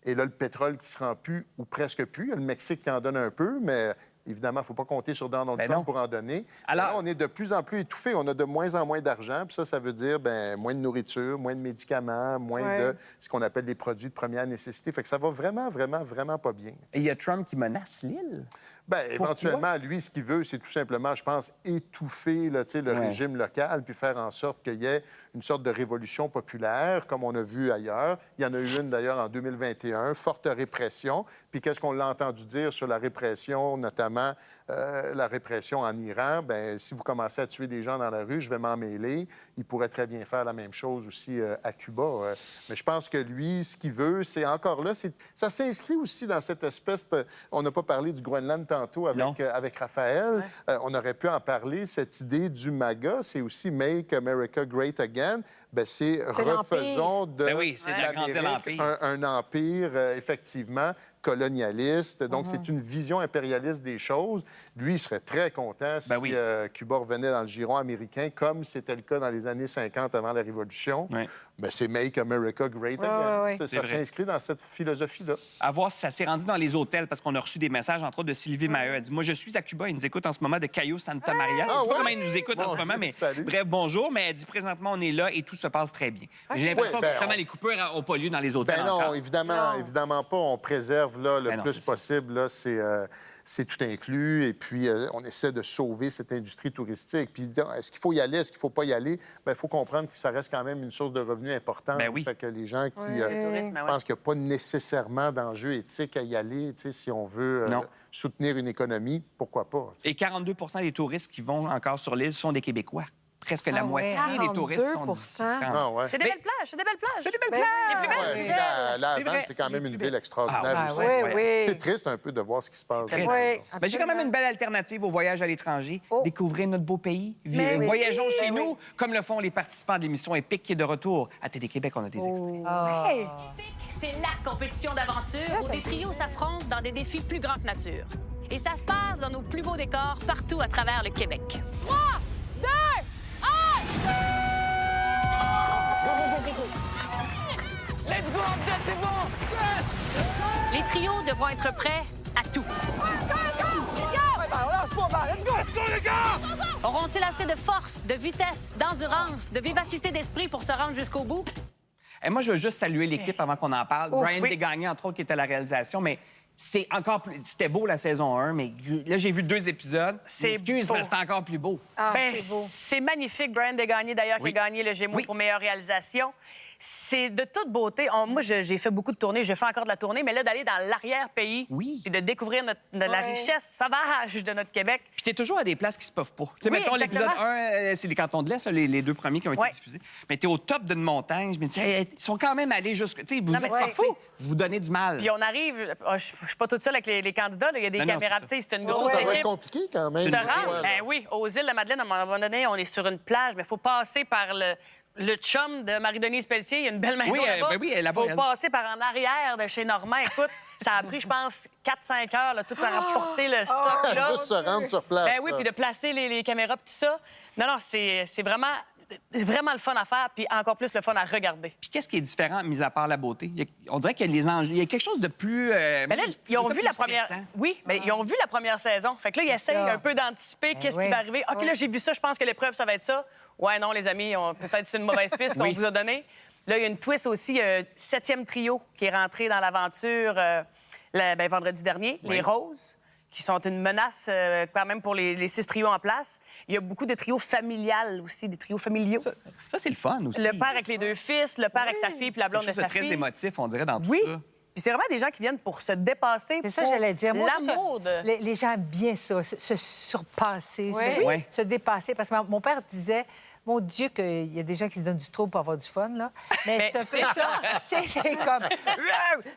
Et là, le pétrole qui se rend plus, ou presque plus. Il y a le Mexique qui en donne un peu, mais évidemment, il ne faut pas compter sur Donald Ben Trump non. pour en donner. Alors- Là, on est de plus en plus étouffé. On a de moins en moins d'argent. Puis ça veut dire moins de nourriture, moins de médicaments, moins de ce qu'on appelle les produits de première nécessité. Fait que ça va vraiment, vraiment, vraiment pas bien. Et il y a Trump qui menace l'île. Bien, éventuellement, lui, ce qu'il veut, c'est tout simplement, je pense, étouffer là, le régime local puis faire en sorte qu'il y ait une sorte de révolution populaire, comme on a vu ailleurs. Il y en a eu une, d'ailleurs, en 2021, forte répression. Puis qu'est-ce qu'on l'a entendu dire sur la répression, notamment la répression en Iran? Bien, si vous commencez à tuer des gens dans la rue, je vais m'en mêler. Il pourrait très bien faire la même chose aussi à Cuba. Mais je pense que lui, ce qu'il veut, c'est encore là, ça s'inscrit aussi dans cette espèce de... On n'a pas parlé du Groenland tantôt avec Raphaël. On aurait pu en parler. Cette idée du MAGA, c'est aussi Make America Great Again. Bien, c'est refaisons de Ben oui, c'est d'agrandir l'Amérique l'empire. un empire, effectivement, colonialiste. Donc, c'est une vision impérialiste des choses. Lui, il serait très content si Cuba revenait dans le giron américain, comme c'était le cas dans les années 50 avant la Révolution. Ouais. Bien, c'est Make America Great Again. Ça vrai. s'inscrit dans cette philosophie-là. À voir si ça s'est rendu dans les hôtels, parce qu'on a reçu des messages, entre autres, de Sylvie Maheu. Elle dit, moi, je suis à Cuba. Ils nous écoutent en ce moment de Cayo Santa Maria. Je sais pas comment ils nous écoutent en ce moment, mais Salut. bref, bonjour. Mais elle dit, présentement, on est là et tout se passe très bien. Mais j'ai l'impression Oui, ben, que justement, les coupures n'ont pas lieu dans les hôtels Ben non, encore. évidemment pas. On préserve là, le Ben non, plus c'est ça. possible. Là, c'est tout inclus. Et puis, on essaie de sauver cette industrie touristique. Puis, est-ce qu'il faut y aller? Est-ce qu'il ne faut pas y aller? Bien, il faut comprendre que ça reste quand même une source de revenus importante. Ben oui. Fait que les gens qui tourisme, je pense qu'il n'y a pas nécessairement d'enjeu éthique à y aller. Tu sais, si on veut Non. soutenir une économie, pourquoi pas? Et 42 des touristes qui vont encore sur l'île sont des Québécois. Presque la moitié des touristes sont 42%. d'ici. Ah, ouais. C'est des Mais- belles plages, c'est des belles plages. C'est des belles Ben, plages. Les plus belles. Ouais, puis la C'est Havane, vrai, c'est quand même une ville Ah, extraordinaire ouais, aussi. Oui, oui. C'est triste un peu de voir ce qui se passe. Très là-bas. Oui, Ben, j'ai quand même une belle alternative au voyage à l'étranger. Oh. Découvrir notre beau pays. Mais oui. Voyageons chez Mais nous, comme le font les participants de l'émission Épique qui est de retour. À Télé-Québec, on a des extraits. Épique, c'est la compétition d'aventure où des trios s'affrontent dans des défis plus grands que nature. Et ça se passe dans nos plus beaux décors partout à travers le Québec. 3, 2, 1! Let's go, c'est bon! Les trios devront être prêts à tout. Auront-ils assez de force, de vitesse, d'endurance, de vivacité d'esprit pour se rendre jusqu'au bout? Et moi, je veux juste saluer l'équipe avant qu'on en parle. Brian oui. Desgagnés, entre autres, qui était à la réalisation, mais c'est encore plus... C'était beau, la saison 1, mais là, j'ai vu 2 épisodes. C'est Excuse, beau. mais c'était encore plus beau. Ah, Ben, c'est beau. c'est magnifique. Brian Desgagnés, d'ailleurs, Oui. qui a gagné le Gémeaux Oui. pour meilleure réalisation. C'est de toute beauté. Moi, j'ai fait beaucoup de tournées. Je fais encore de la tournée. Mais là, d'aller dans l'arrière-pays Oui. puis de découvrir la Ouais. richesse sauvage de notre Québec. Puis t'es toujours à des places qui se peuvent pas. Tu sais, Oui, mettons, l'épisode exactement. 1, c'est les Cantons de l'Est, ça, les 2 premiers qui ont été Ouais. diffusés. Mais t'es au top d'une montagne. Je me dis, hey, ils sont quand même allés jusque... Tu sais, vous Non, mais êtes c'est forcés. fou. Vous vous donnez du mal. Puis on arrive... Je suis pas toute seule avec les candidats. là. Il y a des Non, non, caméras. c'est ça. Tu sais, c'est une Ça, grosse ça va être équipe. compliqué quand même. Se Ouais, rendre, là. ben oui, aux îles de Madeleine, à un moment donné, on est sur une plage, mais il faut passer par le chum de Marie-Denise Pelletier. Il y a une belle maison Oui, là-bas. ben oui, elle est là-bas, faut elle. passer par en arrière de chez Normand. Écoute, ça a pris, je pense, 4-5 heures, là, tout à rapporter le stock. Là. Juste se rendre sur place. Ben oui, là. puis de placer les caméras, puis tout ça. Non, non, c'est vraiment le fun à faire, puis encore plus le fun à regarder. Puis qu'est-ce qui est différent, mis à part la beauté? On dirait qu'il y a les enjeux. Il y a quelque chose de plus... Mais là, ils ont vu la première. Stressant. Oui, mais ils ont vu la première saison. Fait que là, ils essayent ça. un peu d'anticiper qu'est-ce oui. qui va arriver. OK, là, j'ai vu ça, je pense que l'épreuve, ça va être ça. Ouais, non, les amis, peut-être c'est une mauvaise piste qu'on Oui. vous a donnée. Là, il y a une twist aussi, 7e trio qui est rentré dans l'aventure vendredi dernier, Oui. les Roses, qui sont une menace quand même pour les 6 trios en place. Il y a beaucoup de trios familiales aussi, des trios familiaux. Ça, c'est le fun aussi. Le père avec les 2 fils, le père avec sa fille, puis la blonde Quelque de chose de sa très fille. émotif, on dirait, dans tout Oui. ça. Puis c'est vraiment des gens qui viennent pour se dépasser. C'est ça, pour j'allais dire. Moi, l'amour de... les gens aiment bien ça, se surpasser, Oui. Oui. se dépasser. Parce que mon père disait, mon Dieu, qu'il y a des gens qui se donnent du trouble pour avoir du fun, là. Mais c'est un peu ça. Tu sais, c'est comme... Tu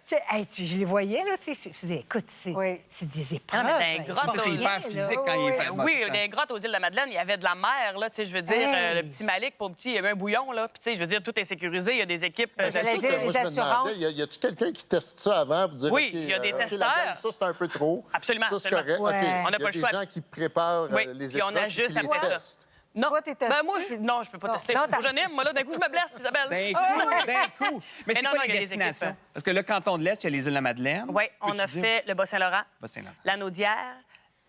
sais, hey, je les voyais, là, tu sais. Écoute, Oui. c'est des épreuves. Non, mais d'un hein, gros Ça, c'est Oui, hyper là. physique quand il est fait. Oui, il y a des grottes aux îles de la Madeleine, il y avait de la mer, là, tu sais, je veux dire, Hey. le petit Malik, pour le petit, il y avait un bouillon, là, puis tu sais, je veux dire, tout est sécurisé, il y a des équipes... J'allais C'est dire, sûr que les moi, je me demandais, assurances. y a-tu quelqu'un qui teste ça avant pour dire Oui, OK, il y a des OK, testeurs. la gang, ça, c'est un peu trop. Absolument, Ça, c'est absolument. correct. OK. Ouais. On n'a Il y pas a le des choix. gens qui préparent Oui, les puis on épreuves ajuste puis qui les après ça. testent. Non, Toi, t'es testé? ben moi, non, je peux pas tester. Non, Je n'aime, moi, là, d'un coup, je me blesse, Isabelle. D'un coup. Mais c'est non, quoi non, il y les a des destinations? équipes. Parce que le canton de l'Est, il y a les îles de la Madeleine. Oui, on Peux-tu a dire? fait le Bas-Saint-Laurent, Bas-Saint-Laurent. la Naudière,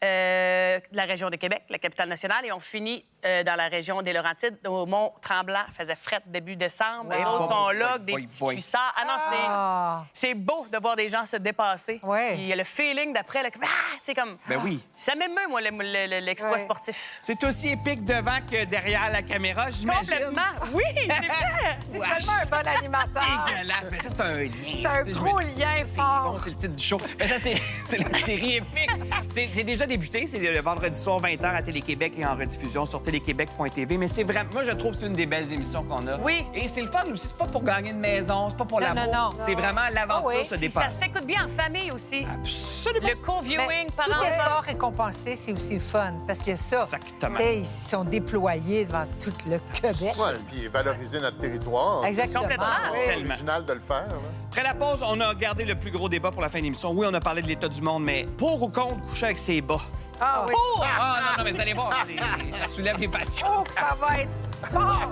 la région de Québec, la capitale nationale, et on finit dans la région des Laurentides, au Mont-Tremblant. Il faisait fret début décembre. Les Wow. autres sont là, Boy, avec des boy, petits boy. cuissards. Ah non, Ah. c'est beau de voir des gens se dépasser. Ouais. Puis il y a le feeling d'après, là, c'est comme... Ben oui. Ça m'émeut, moi, l'exploit Ouais. sportif. C'est aussi épique devant que derrière la caméra, j'imagine. Complètement. Oui, c'est vrai. C'est tellement un bon animateur. Dégueulasse. Mais ça, c'est un lien. C'est un Tu sais, je gros me dis, lien c'est fort. bon, c'est le titre du show. Mais ça, c'est la série épique. C'est déjà débuté. C'est le vendredi soir, 20h à Télé-Québec et en rediffusion sur téléquébec.tv. Mais c'est vraiment... Moi, je trouve que c'est une des belles émissions qu'on a. Oui. Et c'est le fun aussi. C'est pas pour gagner une maison, c'est pas pour Non, l'amour. non, non. C'est vraiment l'aventure Ah oui. se Puis ça dépasse. s'écoute bien en famille aussi. Absolument. Le co-viewing, Mais par tout enfant. effort récompensé, c'est aussi le fun. Parce que ça, Exactement. tu sais, ils sont déployés devant tout le Québec. Ouais, puis valoriser notre territoire. Exactement. Complètement. C'est Tellement. original de le faire. là. Après la pause, on a gardé le plus gros débat pour la fin de l'émission. Oui, on a parlé de l'état du monde, mais pour ou contre coucher avec ses bas? Ah oui. Ah, non, mais vous allez voir, ça soulève les passions. Oh, que ça va être fort.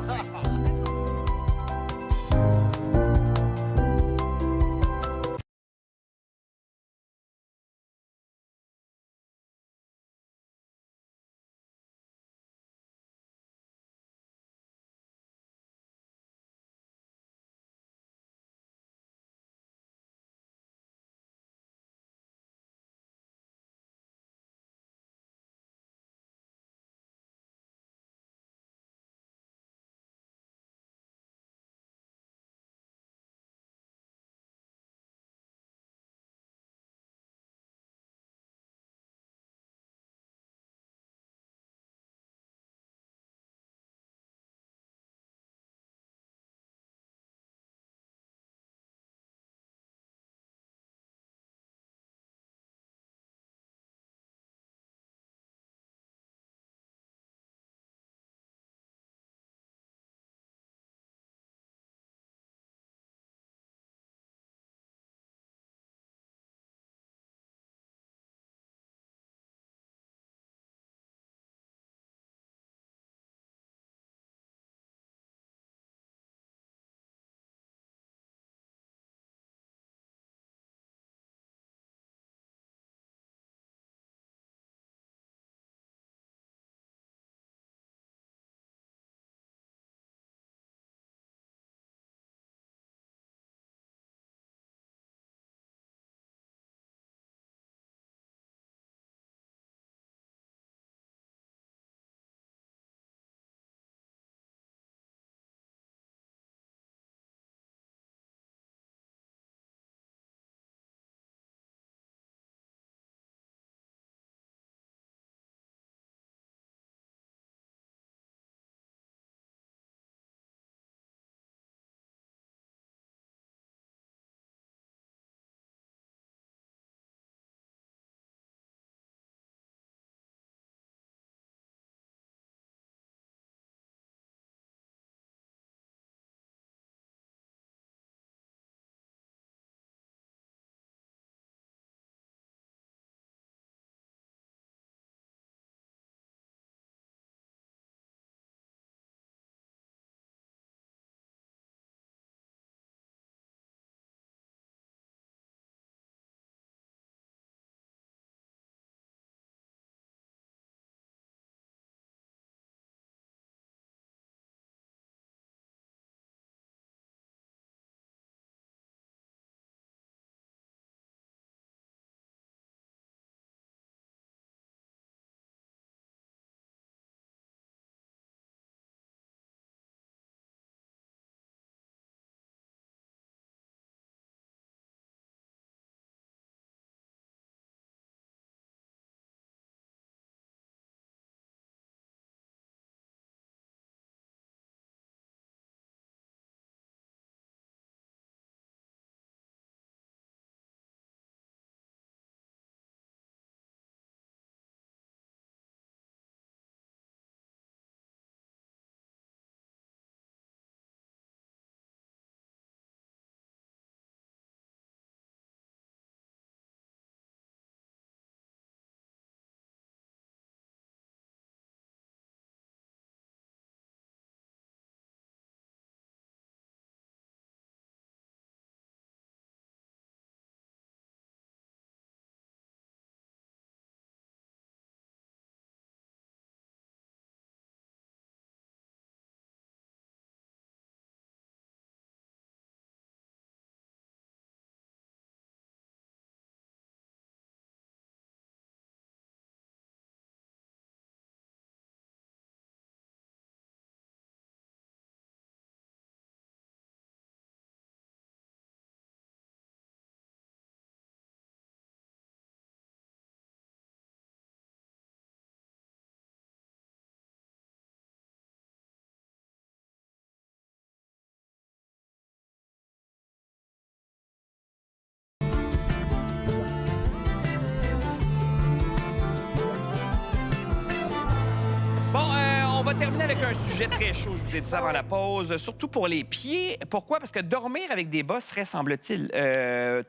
va terminer avec un sujet très chaud, je vous ai dit ça avant la pause, surtout pour les pieds. Pourquoi? Parce que dormir avec des bas serait, semble-t-il,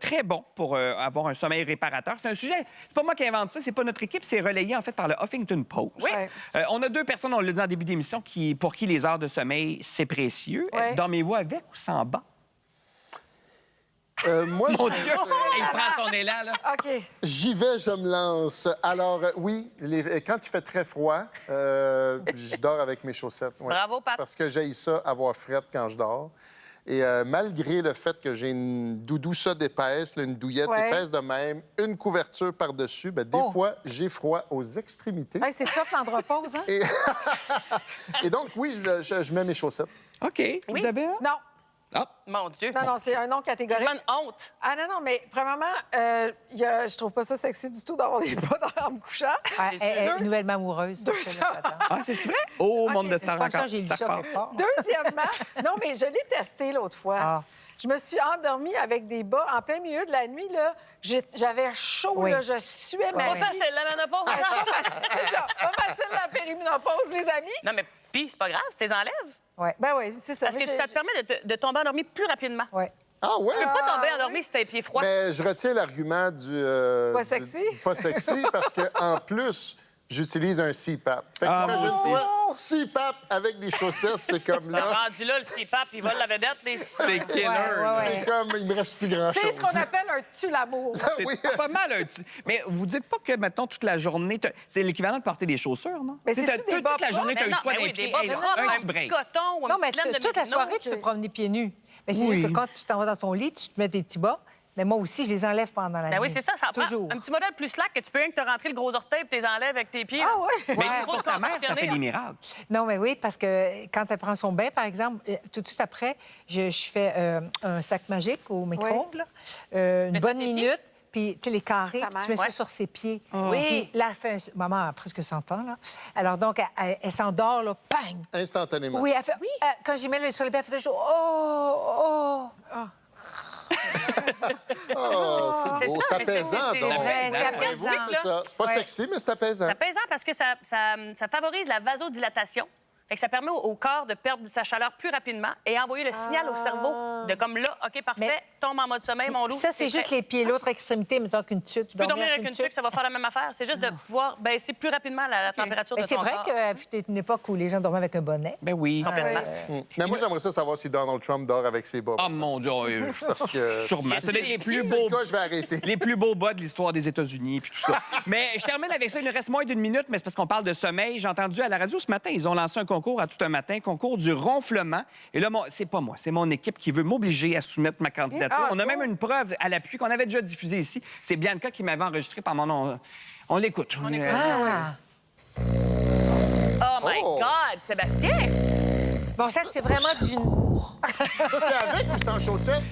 très bon pour avoir un sommeil réparateur. C'est un sujet, c'est pas moi qui invente ça, c'est pas notre équipe, c'est relayé en fait par le Huffington Post. Oui. On a 2 personnes, on l'a dit en début d'émission, pour qui les heures de sommeil, c'est précieux. Ouais. Dormez-vous avec ou sans bas? Moi, Mon Dieu! Il prend son élan, là. OK. j'y vais, je me lance. Alors, oui, quand il fait très froid, je dors avec mes chaussettes. ouais. Bravo, Pat. Parce que j'haïs ça, avoir frette quand je dors. Et malgré le fait que j'ai une doudoussa d'épaisse, là, une douillette Ouais. épaisse de même, une couverture par-dessus, ben, des fois, j'ai froid aux extrémités. Hey, c'est tough l'andropause, hein? Et donc, oui, je mets mes chaussettes. OK. Isabelle? Non. Ah. Mon Dieu. Non, non, c'est un non catégorique. C'est une honte. Ah non, non, mais premièrement, je trouve pas ça sexy du tout d'avoir des bas en me couchant. Ah, elle est nouvellement amoureuse. Deux ça, là, attends. Ah, c'est vrai? Oh, monde de stars Pas ça, encore. j'ai lu Ça ça repart. quelque part. Deuxièmement, non, mais je l'ai testé l'autre fois. Ah. Je me suis endormie avec des bas en plein milieu de la nuit, là. J'avais chaud, Oui. là, je suais ma Pas vie. facile, la ménopause. Ah, c'est pas facile, c'est ça. Pas facile la périménopause, les amis. Non, mais puis c'est pas grave, tu les enlèves. Ouais. Ben oui, c'est ça. Parce que Mais ça te permet de tomber endormi plus rapidement. Ouais. Ah ouais? Tu peux pas tomber Ah, endormi si t'as les pieds froids. Mais je retiens l'argument du... Pas sexy? Pas sexy, parce qu'en plus, j'utilise un CPAP. Fait que Ah, moi imagine-toi, CPAP avec des chaussettes, c'est comme T'as là. rendu là, le CPAP, il vole la vedette. C'est killer. C'est comme, il me reste plus grand-chose. c'est ce qu'on appelle un tue-l'amour. C'est Oui. pas mal un Mais vous dites pas que, mettons, toute la journée, c'est l'équivalent de porter des chaussures, non? Mais Tu sais, c'est-tu des bas toute la journée, Mais t'as eu non, de quoi mais dans les oui, des pieds. bas Hey, propres, un un petit petit break. coton ou Non, une mais petite laine de toute la Mino. soirée, tu peux promener pieds nus. Mais c'est Oui. juste que quand tu t'en vas dans ton lit, tu te mets tes petits bas. Mais moi aussi, je les enlève pendant la nuit. Ben oui, c'est ça, ça prend Toujours. un petit modèle plus slack que tu peux rien que te rentrer le gros orteil et tu les enlèves avec tes pieds. Ah ouais? Mais Ouais. pour ta mère, ça fait des miracles. Non, mais oui, parce que quand elle prend son bain, par exemple, tout de suite après, je fais un sac magique au micro-ondes, là, une Mais bonne sur tes minute, puis tu sais, les carrés, Sa puis mère. tu mets ça Ouais. sur ses pieds. Oui. Puis là, elle fait maman a presque 100 ans, là. Alors donc, elle s'endort, là, bang! Instantanément. Oui, elle fait... quand j'y mets sur les pieds, elle fait toujours « Oh! Oh! Oh, c'est C'est beau. ça, C'est mais c'est- apaisant, c'est- donc. Ouais, c'est J'avoue, apaisant. c'est ça. C'est pas Ouais. sexy, mais c'est apaisant. C'est apaisant parce que ça favorise la vasodilatation. Fait que ça permet au corps de perdre sa chaleur plus rapidement et envoyer le signal au cerveau de comme là, OK, parfait, Mais- tombe en mode sommeil, mon loup. Ça, c'est juste les pieds. L'autre extrémité, mettons qu'une tuque. Tu peux dormir avec une tuque, ça va faire la même affaire. C'est juste de pouvoir baisser plus rapidement la température Mais de c'est ton vrai corps. qu'à une époque où les gens dormaient avec un bonnet. Ben oui. Complètement. Mais moi, j'aimerais ça savoir si Donald Trump dort avec ses bas. Oh mon Dieu, Parce que... sûrement. C'est les plus Si beaux c'est le cas, je vais arrêter. les plus beaux bas de l'histoire des États-Unis puis tout ça. Mais je termine avec ça. Il nous reste moins d'une minute, mais c'est parce qu'on parle de sommeil. J'ai entendu à la radio ce matin, ils ont lancé un concours à tout un matin, concours du ronflement. Et là, c'est pas moi, c'est mon équipe qui veut m'obliger à soumettre ma candidature. Ah, On a cool. même une preuve à l'appui qu'on avait déjà diffusée ici. C'est Bianca qui m'avait enregistré par mon nom. On l'écoute. Ah! Oh my Oh. God, Sébastien! Bon, ça, c'est vraiment du... Ça, c'est avec ou sans chaussettes?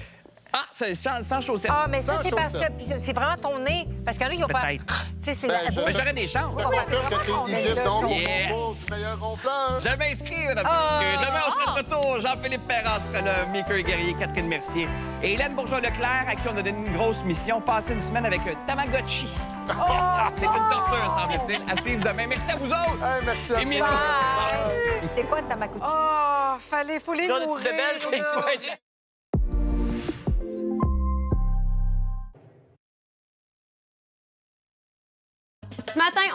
Ah, c'est sans chaussettes. Ah, mais ça, Sans c'est parce chaussettes. que puis c'est vraiment ton nez. Parce qu'il y en a qui vont faire... Peut-être. Tu sais, c'est Ben, la je- bouche. Mais j'aurais des chances. Je suis sûr que ton t'es nez, éligible, là, donc, ton- au Yes. concours du meilleur ronfleur. Je m'inscris, mesdames et messieurs. Demain, on sera de retour. Jean-Philippe Perras sera là, Mickey Guerrier, Catherine Mercier et Hélène Bourgeois-Leclerc, à qui on a donné une grosse mission. Passer une semaine avec Tamagotchi. C'est une torture, semble-t-il. À suivre demain. Merci à vous autres. Hey, merci à Et toi. Milo. C'est quoi ta Tamagotchi? Oh, faut les Genre des nourrir. petites bebelles, c'est là. quoi? Ce matin,